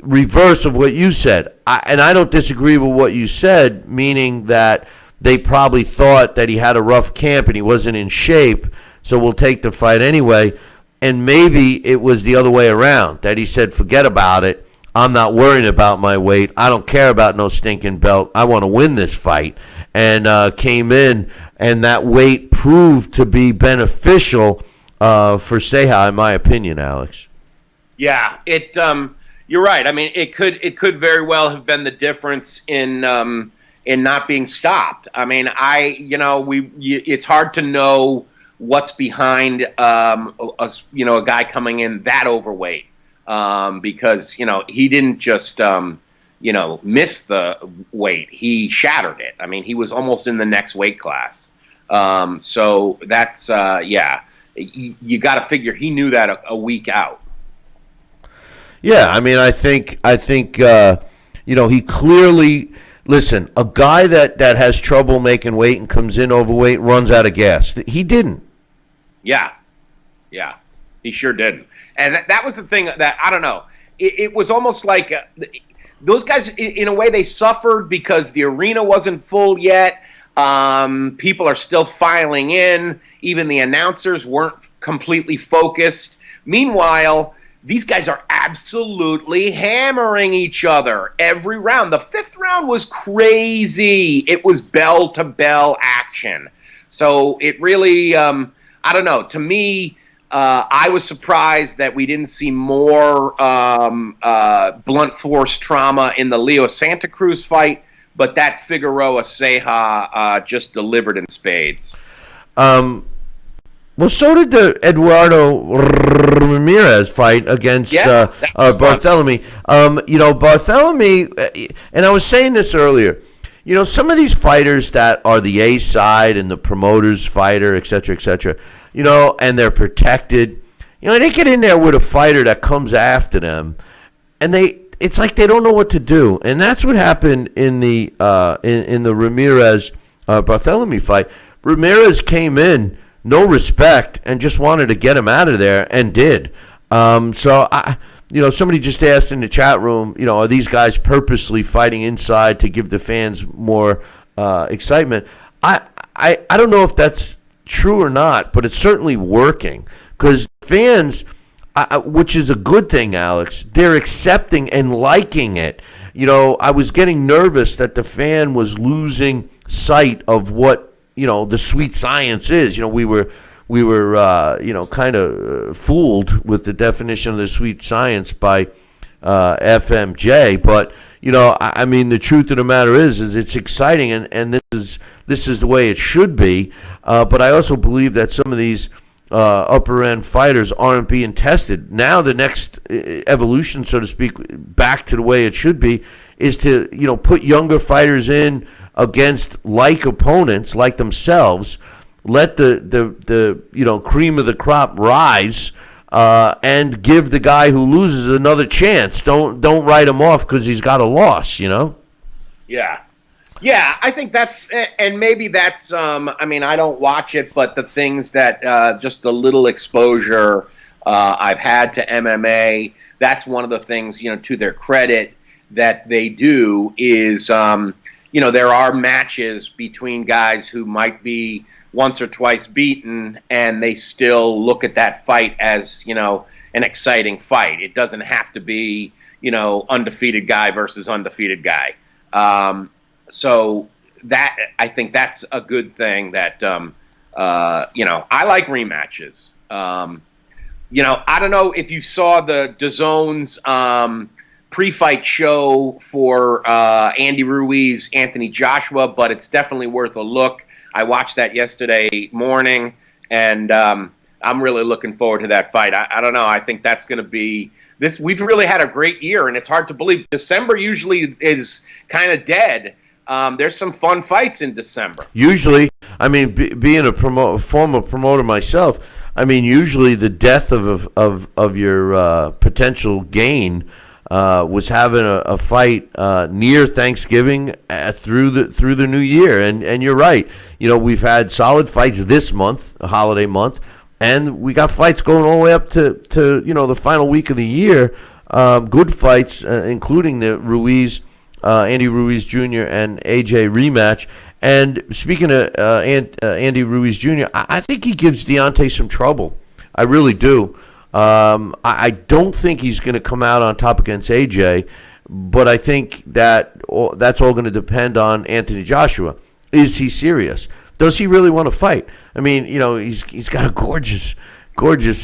reverse of what you said. And I don't disagree with what you said, meaning that they probably thought that he had a rough camp and he wasn't in shape, so we'll take the fight anyway. And maybe it was the other way around, that he said, forget about it. I'm not worrying about my weight. I don't care about no stinking belt. I want to win this fight. And came in, and that weight proved to be beneficial for Ceja, in my opinion, Alex. Yeah, you're right. I mean, it could very well have been the difference in not being stopped. I mean, it's hard to know what's behind a guy coming in that overweight because he didn't just miss the weight. He shattered it. I mean, he was almost in the next weight class. So that's you got to figure he knew that a week out. Yeah, I mean, I think he clearly, listen, a guy that has trouble making weight and comes in overweight runs out of gas. He didn't. Yeah, he sure didn't. And that was the thing that, I don't know, it was almost like those guys, in a way, they suffered because the arena wasn't full yet. People are still filing in. Even the announcers weren't completely focused. Meanwhile, these guys are absolutely hammering each other every round. The fifth round was crazy. It was bell-to-bell action. So it really, I don't know. To me, I was surprised that we didn't see more blunt force trauma in the Leo Santa Cruz fight, but that Figueroa-Ceja just delivered in spades. Well, so did the Eduardo Ramirez fight against Barthélemy. Barthélemy, and I was saying this earlier, some of these fighters that are the A side and the promoter's fighter, et cetera, and they're protected, they get in there with a fighter that comes after them, and it's like they don't know what to do. And that's what happened in the Ramirez Barthélemy fight. Ramirez came in, no respect, and just wanted to get him out of there, and did. Somebody just asked in the chat room, are these guys purposely fighting inside to give the fans more excitement? I don't know if that's true or not, but it's certainly working because fans, which is a good thing, Alex, they're accepting and liking it. I was getting nervous that the fan was losing sight of what the sweet science is. We were kind of fooled with the definition of the sweet science by FMJ. But I mean, the truth of the matter is it's exciting, and this is the way it should be. But I also believe that some of these upper end fighters aren't being tested. Now the next evolution, so to speak, back to the way it should be, is to put younger fighters in against like opponents, like themselves, let the cream of the crop rise, and give the guy who loses another chance. Don't write him off because he's got a loss. Yeah, Yeah, I think that's, and maybe that's, I mean, I don't watch it, but the things that, just the little exposure I've had to MMA, that's one of the things, to their credit that they do is, there are matches between guys who might be once or twice beaten, and they still look at that fight as, an exciting fight. It doesn't have to be, undefeated guy versus undefeated guy. So that, I think that's a good thing that, I like rematches. I don't know if you saw the DAZN's pre-fight show for Andy Ruiz, Anthony Joshua, but it's definitely worth a look. I watched that yesterday morning, and I'm really looking forward to that fight. I don't know. I think that's going to be this. We've really had a great year, and it's hard to believe. December usually is kind of dead. There's some fun fights in December. Usually, I mean, being a former promoter myself, I mean, usually the death of your potential gain was having a fight near Thanksgiving through the new year, and you're right. We've had solid fights this month, a holiday month, and we got fights going all the way up to the final week of the year. Good fights, including the Andy Ruiz Jr. and AJ rematch. And speaking of Andy Ruiz Jr., I think he gives Deontay some trouble. I really do. I don't think he's going to come out on top against AJ, but I think that's all going to depend on Anthony Joshua. Is he serious? Does he really want to fight? I mean, he's got a gorgeous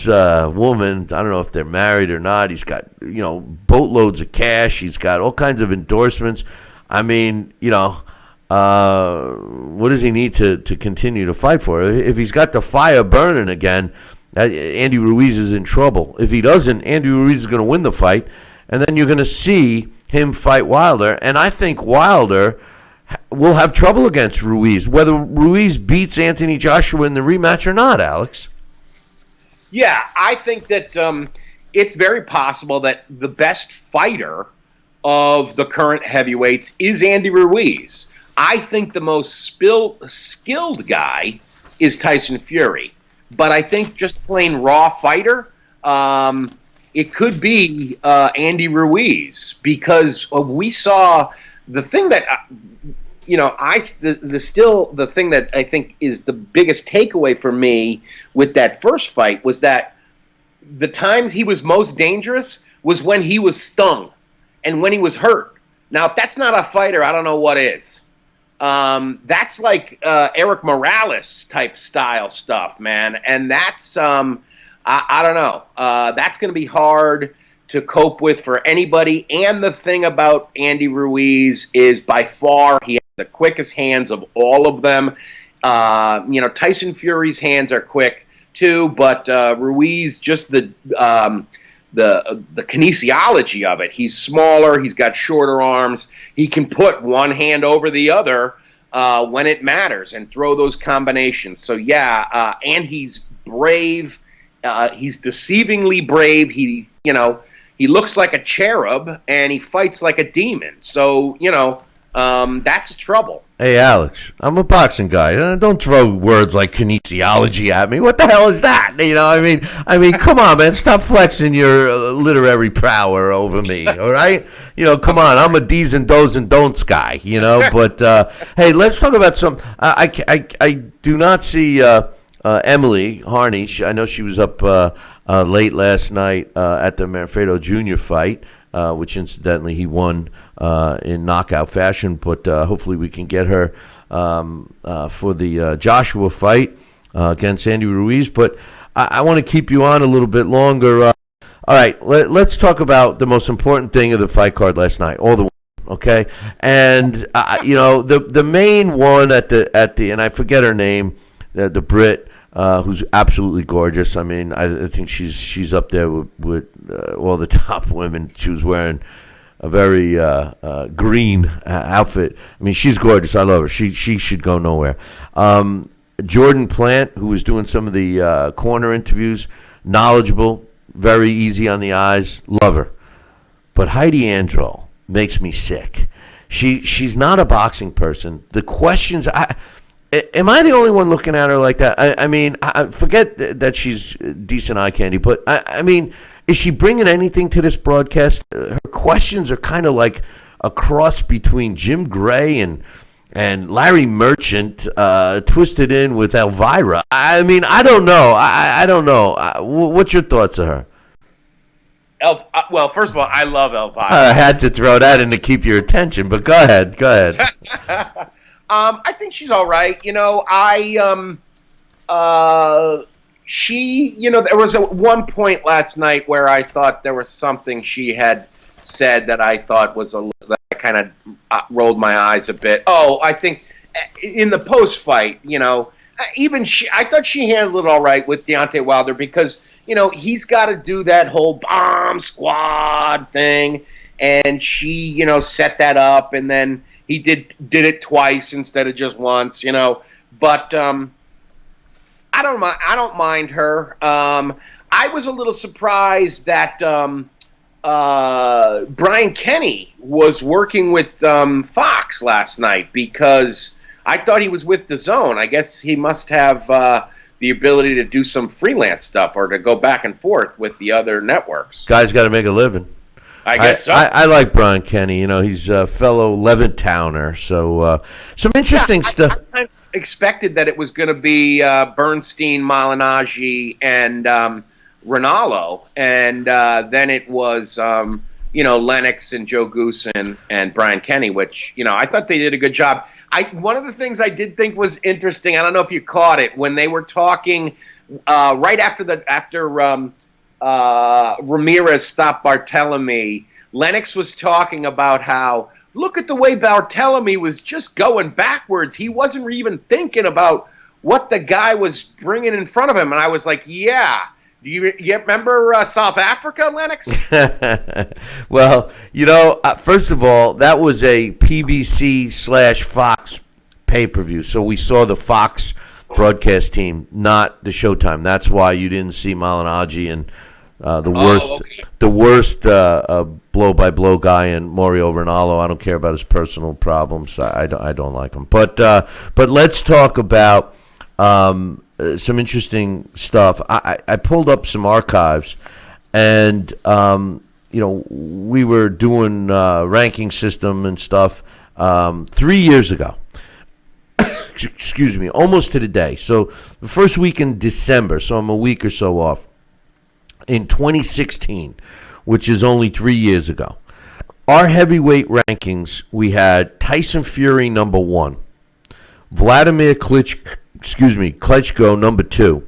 woman. I don't know if they're married or not. He's got, boatloads of cash. He's got all kinds of endorsements. I mean, what does he need to continue to fight for? If he's got the fire burning again, Andy Ruiz is in trouble. If he doesn't, Andy Ruiz is going to win the fight, and then you're going to see him fight Wilder. And I think Wilder will have trouble against Ruiz, whether Ruiz beats Anthony Joshua in the rematch or not, Alex. Yeah, I think that it's very possible that the best fighter of the current heavyweights is Andy Ruiz. I think the most skilled guy is Tyson Fury. But I think just plain raw fighter, it could be Andy Ruiz, because we saw the thing that, the thing that I think is the biggest takeaway for me with that first fight was that the times he was most dangerous was when he was stung and when he was hurt. Now, if that's not a fighter, I don't know what is. That's like Eric Morales type style stuff, man. And that's, I don't know. That's going to be hard to cope with for anybody. And the thing about Andy Ruiz is by far he has the quickest hands of all of them. Tyson Fury's hands are quick too, but Ruiz, just the kinesiology of it. He's smaller. He's got shorter arms. He can put one hand over the other when it matters and throw those combinations. So yeah, and he's brave. He's deceivingly brave. He looks like a cherub and he fights like a demon. So that's trouble. Hey, Alex, I'm a boxing guy. Don't throw words like kinesiology at me. What the hell is that? I mean, come on, man. Stop flexing your literary prowess over me, all right? Come on. I'm a D's and do's and don'ts guy, But, hey, let's talk about some. I do not see Emily Harney. I know she was up late last night at the Manfredo Jr. fight, which incidentally he won in knockout fashion, but hopefully we can get her for the Joshua fight against Andy Ruiz. But I want to keep you on a little bit longer. All right, let's talk about the most important thing of the fight card last night, all the women, okay? And the main one at the and I forget her name, the Brit, who's absolutely gorgeous. I mean, I think she's up there with all the top women. She was wearing a very green outfit. I mean, she's gorgeous. I love her. She should go nowhere. Jordan Plant, who was doing some of the corner interviews, knowledgeable, very easy on the eyes. Love her. But Heidi Androl makes me sick. She's not a boxing person. The questions, am I the only one looking at her like that? I mean, I forget that she's decent eye candy, but I mean, is she bringing anything to this broadcast? Her questions are kind of like a cross between Jim Gray and Larry Merchant twisted in with Elvira. I mean, I don't know. I don't know. What's your thoughts of her? Well, first of all, I love Elvira. I had to throw that in to keep your attention, but go ahead. I think she's all right. You know, she, you know, there was one point last night where I thought there was something she had said that I thought was that I kind of rolled my eyes a bit. Oh, I think in the post-fight, you know, I thought she handled it all right with Deontay Wilder because, you know, he's got to do that whole bomb squad thing, and she, you know, set that up, and then he did it twice instead of just once, you know. But I don't mind her. I was a little surprised that Brian Kenny was working with Fox last night because I thought he was with DAZN. I guess he must have the ability to do some freelance stuff or to go back and forth with the other networks. Guy's got to make a living. I guess so. I like Brian Kenny. You know, he's a fellow Levantowner. So some interesting stuff. I expected that it was going to be Bernstein, Malignaggi, and Ronaldo, and then it was you know, Lennox and Joe Goose and Brian Kenny, which, you know, I thought they did a good job. One of the things I did think was interesting, I don't know if you caught it, when they were talking right after Ramirez stopped Barthélemy, Lennox was talking about how, look at the way Barthélemy was just going backwards. He wasn't even thinking about what the guy was bringing in front of him. And I was like, yeah. Do you remember South Africa, Lennox? Well, you know, first of all, that was a PBC/Fox pay-per-view. So we saw the Fox broadcast team, not the Showtime. That's why you didn't see Malignaggi and the worst blow-by-blow guy in Mario Ronaldo. I don't care about his personal problems. I don't like him. But let's talk about some interesting stuff. I pulled up some archives, and you know, we were doing ranking system and stuff 3 years ago. Excuse me, almost to the day. So the first week in December, so I'm a week or so off. In 2016, which is only 3 years ago, our heavyweight rankings, we had Tyson Fury number 1, Vladimir Klitschko number 2,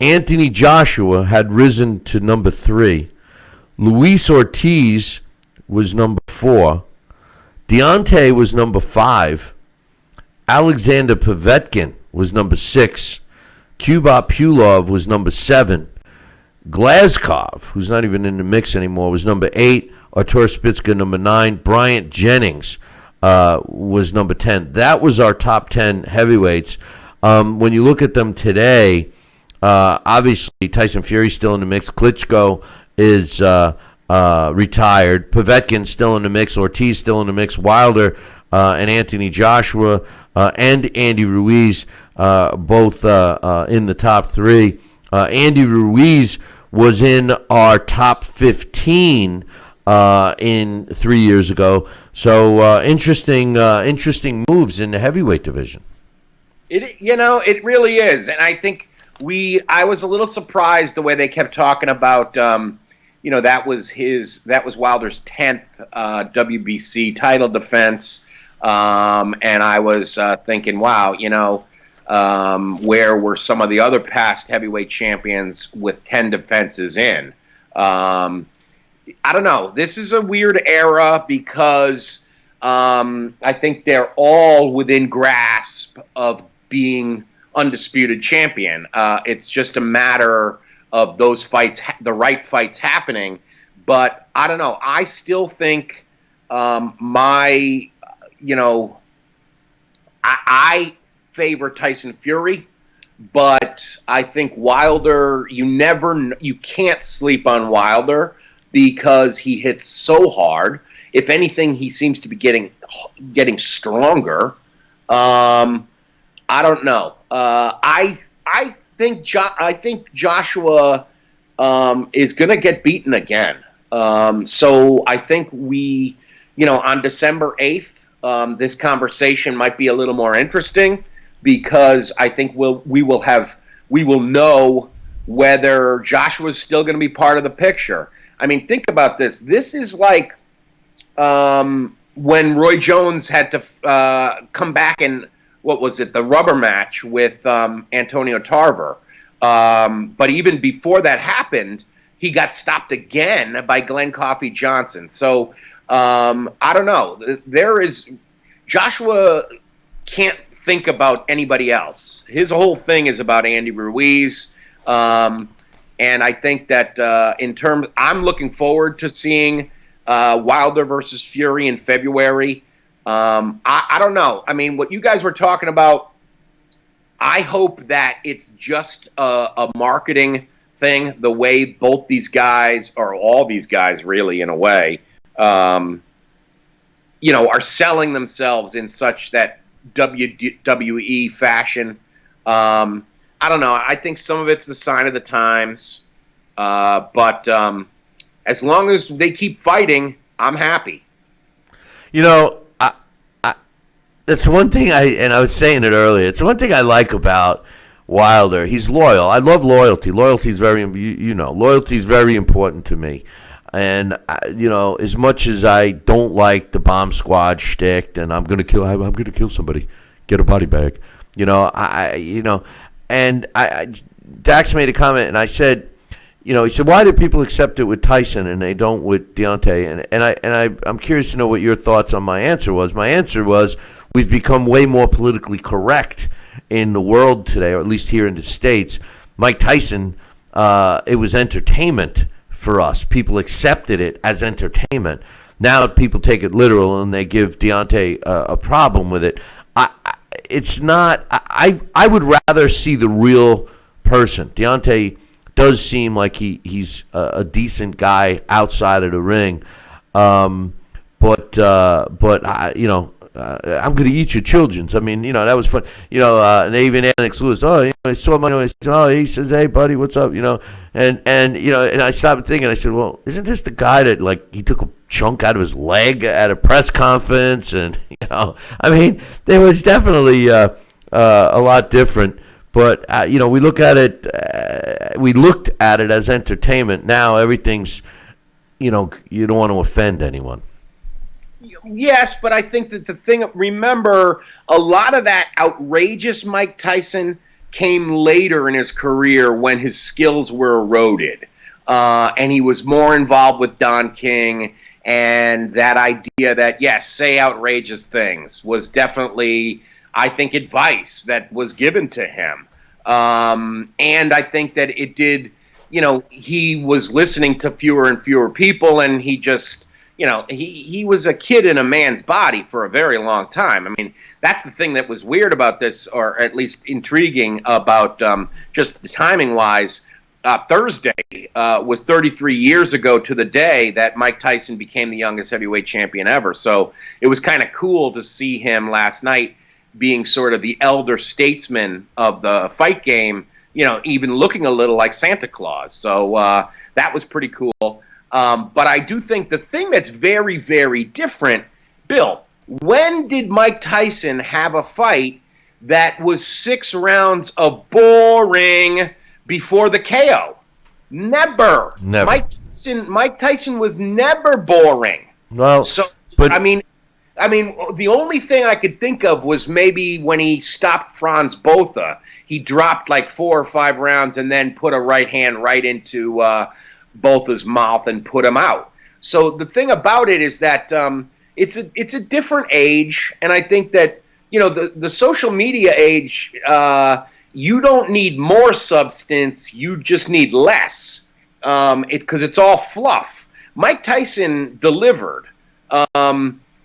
Anthony Joshua had risen to number 3, Luis Ortiz was number 4, Deontay was number 5, Alexander Povetkin was number 6, Kubrat Pulev was number 7, Glazkov, who's not even in the mix anymore, was number 8. Artur Spitska, number 9. Bryant Jennings was number 10. That was our top 10 heavyweights. When you look at them today, obviously Tyson Fury's still in the mix. Klitschko is retired. Povetkin's still in the mix. Ortiz still in the mix. Wilder and Anthony Joshua and Andy Ruiz both in the top 3. Andy Ruiz was in our top 15 in 3 years ago. So interesting moves in the heavyweight division. It really is, and I think I was a little surprised the way they kept talking about. That was Wilder's 10th WBC title defense, and I was thinking, wow, where were some of the other past heavyweight champions with 10 defenses in? I don't know. This is a weird era because I think they're all within grasp of being undisputed champion. It's just a matter of those fights, the right fights happening. But I don't know. I still think I favor Tyson Fury, but I think Wilder, you can't sleep on Wilder because he hits so hard, If anything, he seems to be getting stronger. I don't know. I think Joshua is going to get beaten again. So I think we, on December 8th, this conversation might be a little more interesting because I think we will know whether Joshua's still going to be part of the picture. I mean, think about this. This is like when Roy Jones had to come back in, what was it, the rubber match with Antonio Tarver. But even before that happened, he got stopped again by Glenn Coffey Johnson. So I don't know. Joshua can't think about anybody else. His whole thing is about Andy Ruiz. And I think that I'm looking forward to seeing Wilder versus Fury in February. I don't know. I mean, what you guys were talking about, I hope that it's just a marketing thing, the way both these guys, or all these guys really in a way, are selling themselves in such that WWE fashion. I don't know. I think some of it's the sign of the times. But as long as they keep fighting, I'm happy. That's one thing I was saying it earlier. It's one thing I like about Wilder. He's loyal. I love loyalty. Loyalty is very important to me. And as much as I don't like the bomb squad shtick, and I'm gonna kill somebody, get a body bag. Dax made a comment, and I said, he said, why do people accept it with Tyson and they don't with Deontay? And I'm curious to know what your thoughts on my answer was. My answer was, we've become way more politically correct in the world today, or at least here in the States. Mike Tyson, it was entertainment for us. People accepted it as entertainment. Now people take it literal and they give Deontay a problem with it. It's not. I would rather see the real person. Deontay does seem like he's a decent guy outside of the ring, but I'm going to eat your children's. I mean, that was fun. And even Alex Lewis, I saw my, he says, hey, buddy, what's up? And I stopped thinking, I said, well, isn't this the guy that, he took a chunk out of his leg at a press conference? And, I mean, there was definitely a lot different. But, we looked at it as entertainment. Now everything's, you don't want to offend anyone. Yes, but I think that remember, a lot of that outrageous Mike Tyson came later in his career when his skills were eroded. And he was more involved with Don King, and that idea that, yes, say outrageous things was definitely, I think, advice that was given to him. And I think that it did, he was listening to fewer and fewer people, and he just, he was a kid in a man's body for a very long time. I mean, that's the thing that was weird about this, or at least intriguing about just the timing-wise. Thursday was 33 years ago to the day that Mike Tyson became the youngest heavyweight champion ever. So it was kind of cool to see him last night being sort of the elder statesman of the fight game, even looking a little like Santa Claus. So that was pretty cool. But I do think the thing that's very, very different, Bill, when did Mike Tyson have a fight that was 6 rounds of boring before the KO? Never. Mike Tyson was never boring. Well, so I mean, the only thing I could think of was maybe when he stopped Franz Botha. He dropped like 4 or 5 rounds and then put a right hand right into Botha's mouth and put him out. So the thing about it is that it's a different age, and I think that the social media age. You don't need more substance. You just need less, because it's all fluff. Mike Tyson delivered.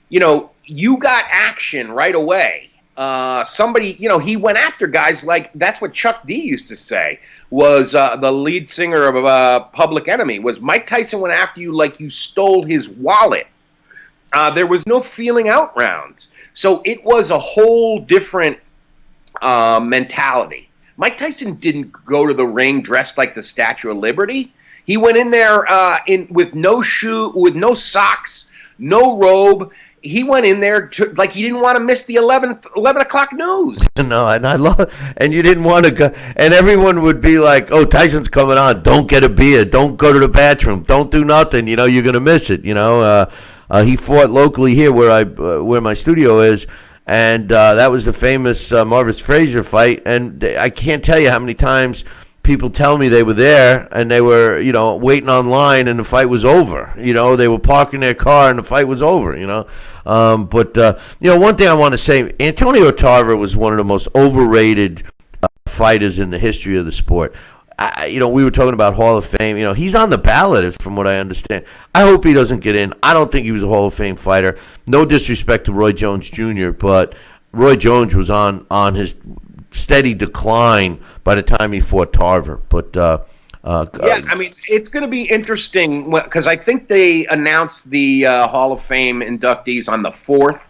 You got action right away. He went after guys like, that's what Chuck D used to say, was the lead singer of Public Enemy, was Mike Tyson went after you like you stole his wallet. there was no feeling out rounds. So it was a whole different mentality. Mike Tyson didn't go to the ring dressed like the Statue of Liberty. He went in there with no shoe, with no socks, no robe. He went in there like he didn't want to miss the 11 o'clock news. No, and I love, and you didn't want to go, and everyone would be like, "Oh, Tyson's coming on. Don't get a beer. Don't go to the bathroom. Don't do nothing. You know, you're gonna miss it." You know, he fought locally here where my studio is, and that was the famous Marvis Frazier fight. And I can't tell you how many times people tell me they were there and they were, you know, waiting online and the fight was over. You know, they were parking their car and the fight was over. You know. But you know, one thing I want to say, Antonio Tarver was one of the most overrated fighters in the history of the sport. You know, we were talking about Hall of Fame. You know, he's on the ballot, from what I understand. I hope he doesn't get in. I don't think he was a Hall of Fame fighter. No disrespect to Roy Jones Jr., but Roy Jones was on his steady decline by the time he fought Tarver. But yeah, I mean, it's going to be interesting because I think they announced the Hall of Fame inductees on the 4th.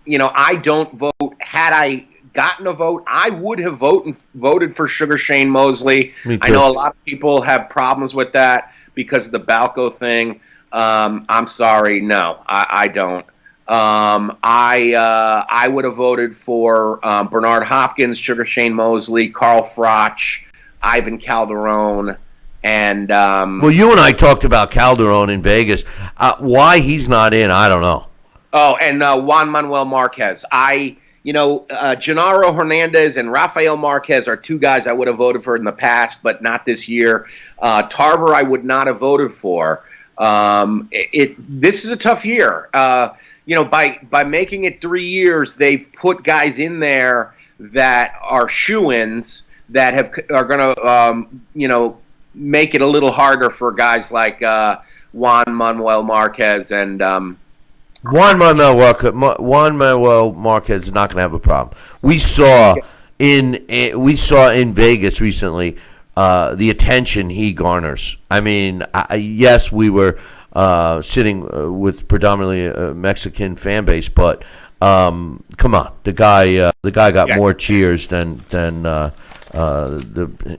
You know, I don't vote. Had I gotten a vote, I would have voted for Sugar Shane Mosley. I know a lot of people have problems with that because of the Balco thing. I'm sorry, no, I don't. I would have voted for Bernard Hopkins, Sugar Shane Mosley, Carl Froch, Ivan Calderon, and well, you and I talked about Calderon in Vegas. Why he's not in, I don't know. Oh, and Juan Manuel Marquez. Genaro Hernandez and Rafael Marquez are two guys I would have voted for in the past, but not this year. Tarver, I would not have voted for. This is a tough year. You know, by making it 3 years, they've put guys in there that are shoo-ins that are going to, you know, make it a little harder for guys like Juan Manuel Marquez and Juan Manuel Marquez is not going to have a problem. We saw in Vegas recently the attention he garners. I mean, yes, we were sitting with predominantly a Mexican fan base, but come on, the guy got more cheers than the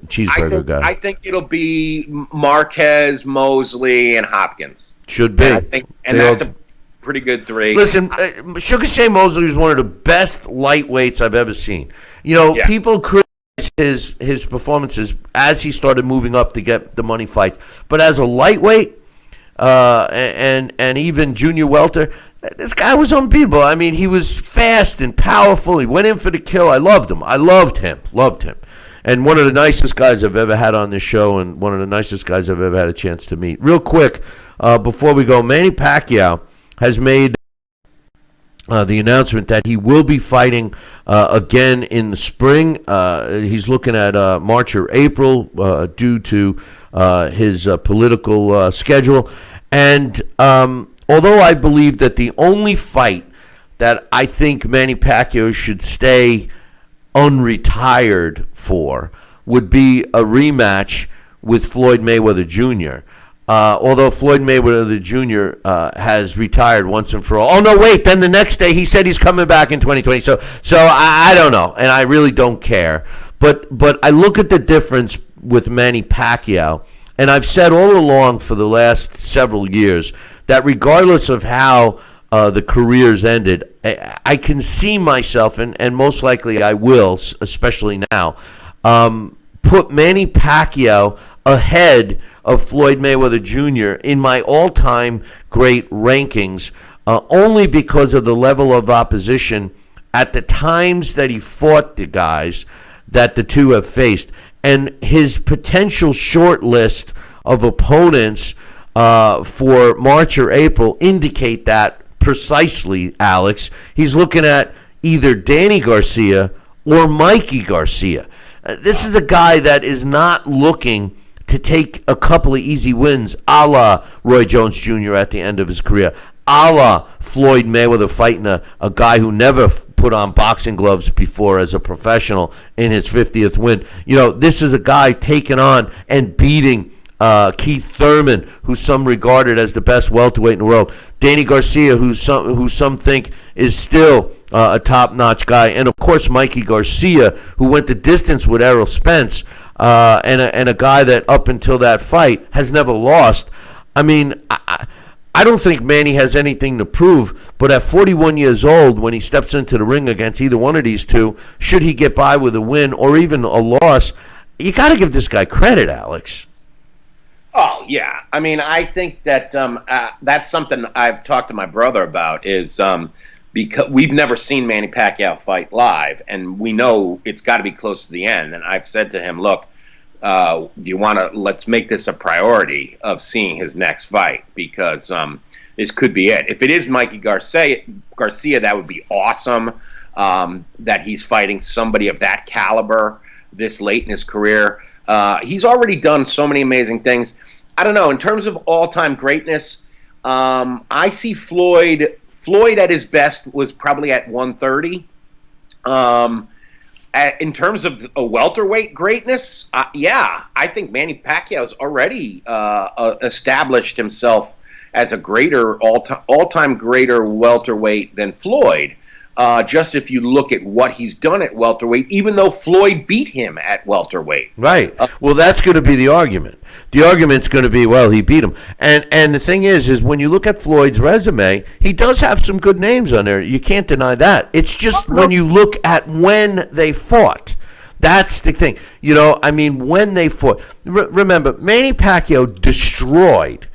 cheeseburger guy. I think it'll be Marquez, Mosley, and Hopkins. Should be. That's a pretty good 3. Listen, Sugar Shane Mosley is one of the best lightweights I've ever seen. You know, people criticize his performances as he started moving up to get the money fights, but as a lightweight and even junior welter, this guy was unbeatable. I mean, he was fast and powerful. He went in for the kill. I loved him. Loved him. And one of the nicest guys I've ever had on this show, and one of the nicest guys I've ever had a chance to meet. Real quick, before we go, Manny Pacquiao has made the announcement that he will be fighting again in the spring. He's looking at March or April due to his political schedule. And although I believe that the only fight that I think Manny Pacquiao should stay unretired for would be a rematch with Floyd Mayweather Jr. Although Floyd Mayweather Jr. Has retired once and for all. Oh no, wait! Then the next day he said he's coming back in 2020. So I don't know, and I really don't care. But I look at the difference with Manny Pacquiao, and I've said all along for the last several years that regardless of how the careers ended, I can see myself, and most likely I will, especially now, put Manny Pacquiao ahead of Floyd Mayweather Jr. in my all-time great rankings, only because of the level of opposition at the times that he fought the guys that the two have faced, and his potential short list of opponents for March or April indicate that precisely, Alex. He's looking at either Danny Garcia or Mikey Garcia. This is a guy that is not looking to take a couple of easy wins, a la Roy Jones Jr. at the end of his career, a la Floyd Mayweather fighting a guy who never put on boxing gloves before as a professional in his 50th win. You know, this is a guy taking on and beating Keith Thurman, who some regarded as the best welterweight in the world. Danny Garcia, who some think is still a top-notch guy. And, of course, Mikey Garcia, who went the distance with Errol Spence, and a guy that up until that fight has never lost. I mean, I don't think Manny has anything to prove, but at 41 years old, when he steps into the ring against either one of these two, should he get by with a win or even a loss, you got to give this guy credit, Alex. Oh, yeah. I mean, I think that that's something I've talked to my brother about is because we've never seen Manny Pacquiao fight live, and we know it's got to be close to the end. And I've said to him, look, let's make this a priority of seeing his next fight, because this could be it. If it is Mikey Garcia, that would be awesome, that he's fighting somebody of that caliber this late in his career. He's already done so many amazing things. I don't know. In terms of all-time greatness, I see Floyd. Floyd at his best was probably at 130. In terms of a welterweight greatness, I think Manny Pacquiao's already established himself as a greater all-time greater welterweight than Floyd. Just if you look at what he's done at welterweight, even though Floyd beat him at welterweight. Right. Well, that's going to be the argument. The argument's going to be, well, he beat him. And the thing is when you look at Floyd's resume, he does have some good names on there. You can't deny that. It's just when you look at when they fought. That's the thing. You know, I mean, when they fought. Remember, Manny Pacquiao destroyed,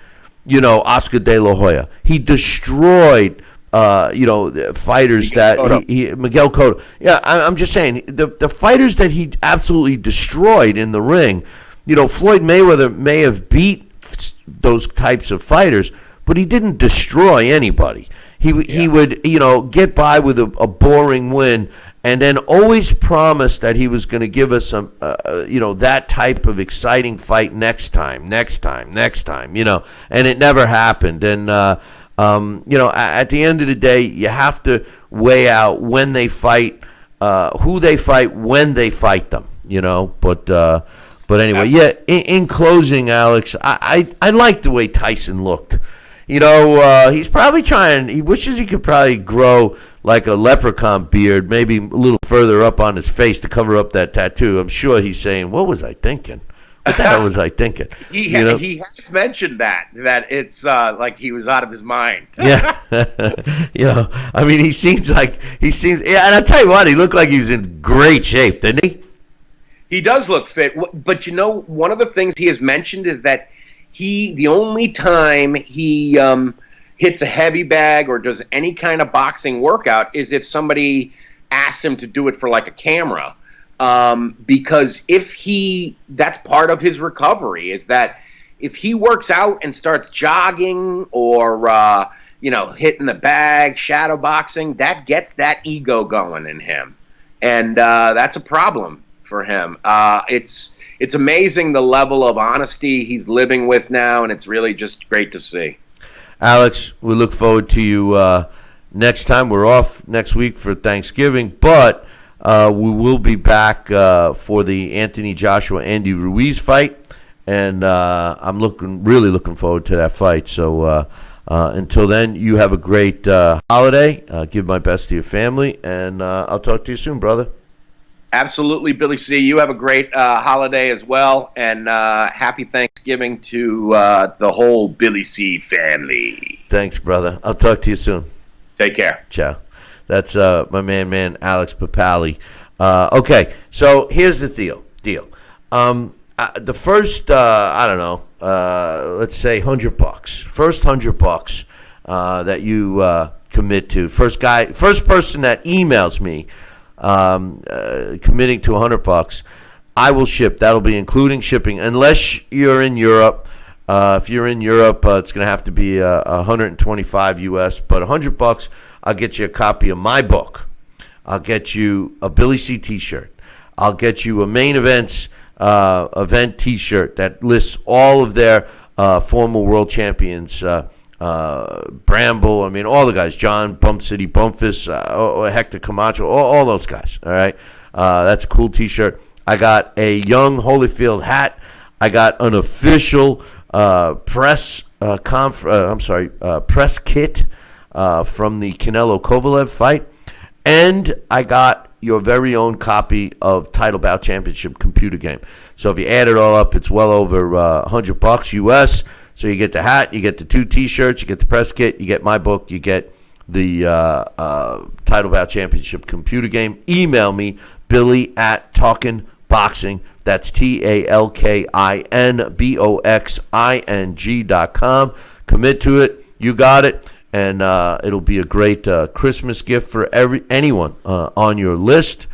Oscar De La Hoya. He destroyed fighters Miguel Cotto. Yeah, I'm just saying the fighters that he absolutely destroyed in the ring. Floyd Mayweather may have beat those types of fighters, but he didn't destroy anybody. He would get by with a boring win, and then always promise that he was going to give us some that type of exciting fight next time, and it never happened. And at the end of the day, you have to weigh out when they fight, who they fight, when they fight them, But anyway, in closing, Alex, I like the way Tyson looked. He's probably he wishes he could probably grow like a leprechaun beard, maybe a little further up on his face to cover up that tattoo. I'm sure he's saying, what was I thinking? What the hell was I thinking? He has mentioned that it's like he was out of his mind. Yeah. I mean, he seems, yeah, and I'll tell you what, he looked like he was in great shape, didn't he? He does look fit, but one of the things he has mentioned is that the only time he hits a heavy bag or does any kind of boxing workout is if somebody asks him to do it for like a camera. Because that's part of his recovery, is that if he works out and starts jogging or, hitting the bag, shadow boxing, that gets that ego going in him. And that's a problem for him. It's amazing the level of honesty he's living with now, and it's really just great to see. Alex, we look forward to you next time. We're off next week for Thanksgiving, but we will be back for the Anthony Joshua-Andy Ruiz fight, and I'm really looking forward to that fight. So until then, you have a great holiday. Give my best to your family, and I'll talk to you soon, brother. Absolutely, Billy C. You have a great holiday as well, and happy Thanksgiving to the whole Billy C. family. Thanks, brother. I'll talk to you soon. Take care. Ciao. That's my man, Alex Papali. Okay, so here's the deal. The first, let's say $100. First $100 that you commit to. First person that emails me committing to $100, I will ship. That'll be including shipping, unless you're in Europe. If you're in Europe, it's going to have to be $125 US, but $100. I'll get you a copy of my book. I'll get you a Billy C T-shirt. I'll get you a Main Events event T-shirt that lists all of their former world champions. Bramble, I mean, all the guys. John, Bump City, Bumpus, Hector Camacho, all those guys. All right, that's a cool T-shirt. I got a Young Holyfield hat. I got an official press kit from the Canelo Kovalev fight, and I got your very own copy of Title Bout Championship computer game. So if you add it all up, it's well over $100 US. So you get the hat, you get the 2 T-shirts, you get the press kit, you get my book, you get the Title Bout Championship computer game. Email me, Billy@TalkinBoxing. That's TalkinBoxing.com. Commit to it. You got it. And it'll be a great Christmas gift for anyone on your list.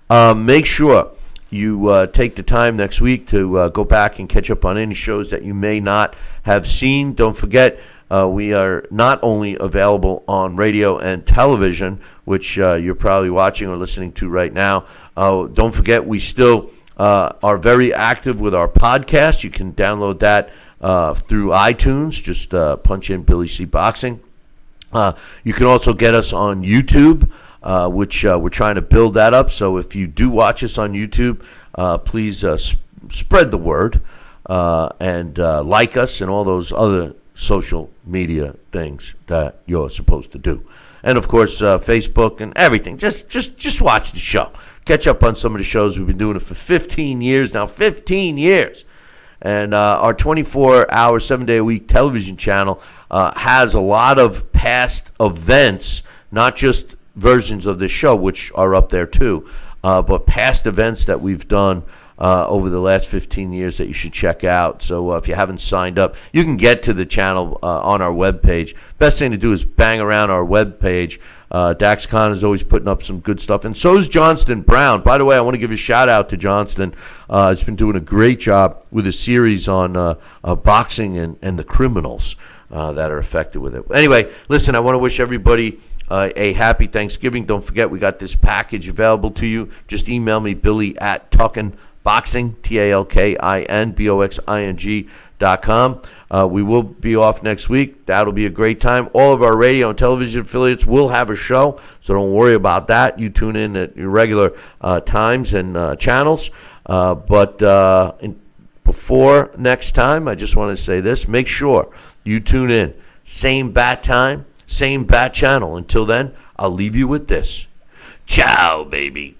Make sure you take the time next week to go back and catch up on any shows that you may not have seen. Don't forget, we are not only available on radio and television, which you're probably watching or listening to right now. Don't forget, we still are very active with our podcast. You can download that through iTunes. Just punch in Billy C. Boxing. You can also get us on YouTube, which we're trying to build that up. So if you do watch us on YouTube, please spread the word and like us and all those other social media things that you're supposed to do. And of course, Facebook and everything. Just watch the show. Catch up on some of the shows. We've been doing it for 15 years now. 15 years. And our 24-hour, 7-day-a-week television channel has a lot of past events, not just versions of this show, which are up there too, but past events that we've done over the last 15 years that you should check out. So if you haven't signed up, you can get to the channel on our webpage. Best thing to do is bang around our webpage. Dax Khan is always putting up some good stuff, and so is Johnston Brown. By the way, I want to give a shout-out to Johnston. He's been doing a great job with a series on boxing and the criminals that are affected with it. Anyway, listen, I want to wish everybody a happy Thanksgiving. Don't forget, we got this package available to you. Just email me, Billy@TalkinBoxing, TalkinBoxing.com. We will be off next week. That'll be a great time. All of our radio and television affiliates will have a show, so don't worry about that. You tune in at your regular times and channels. But before next time, I just want to say this. Make sure you tune in. Same bat time, same bat channel. Until then, I'll leave you with this. Ciao, baby.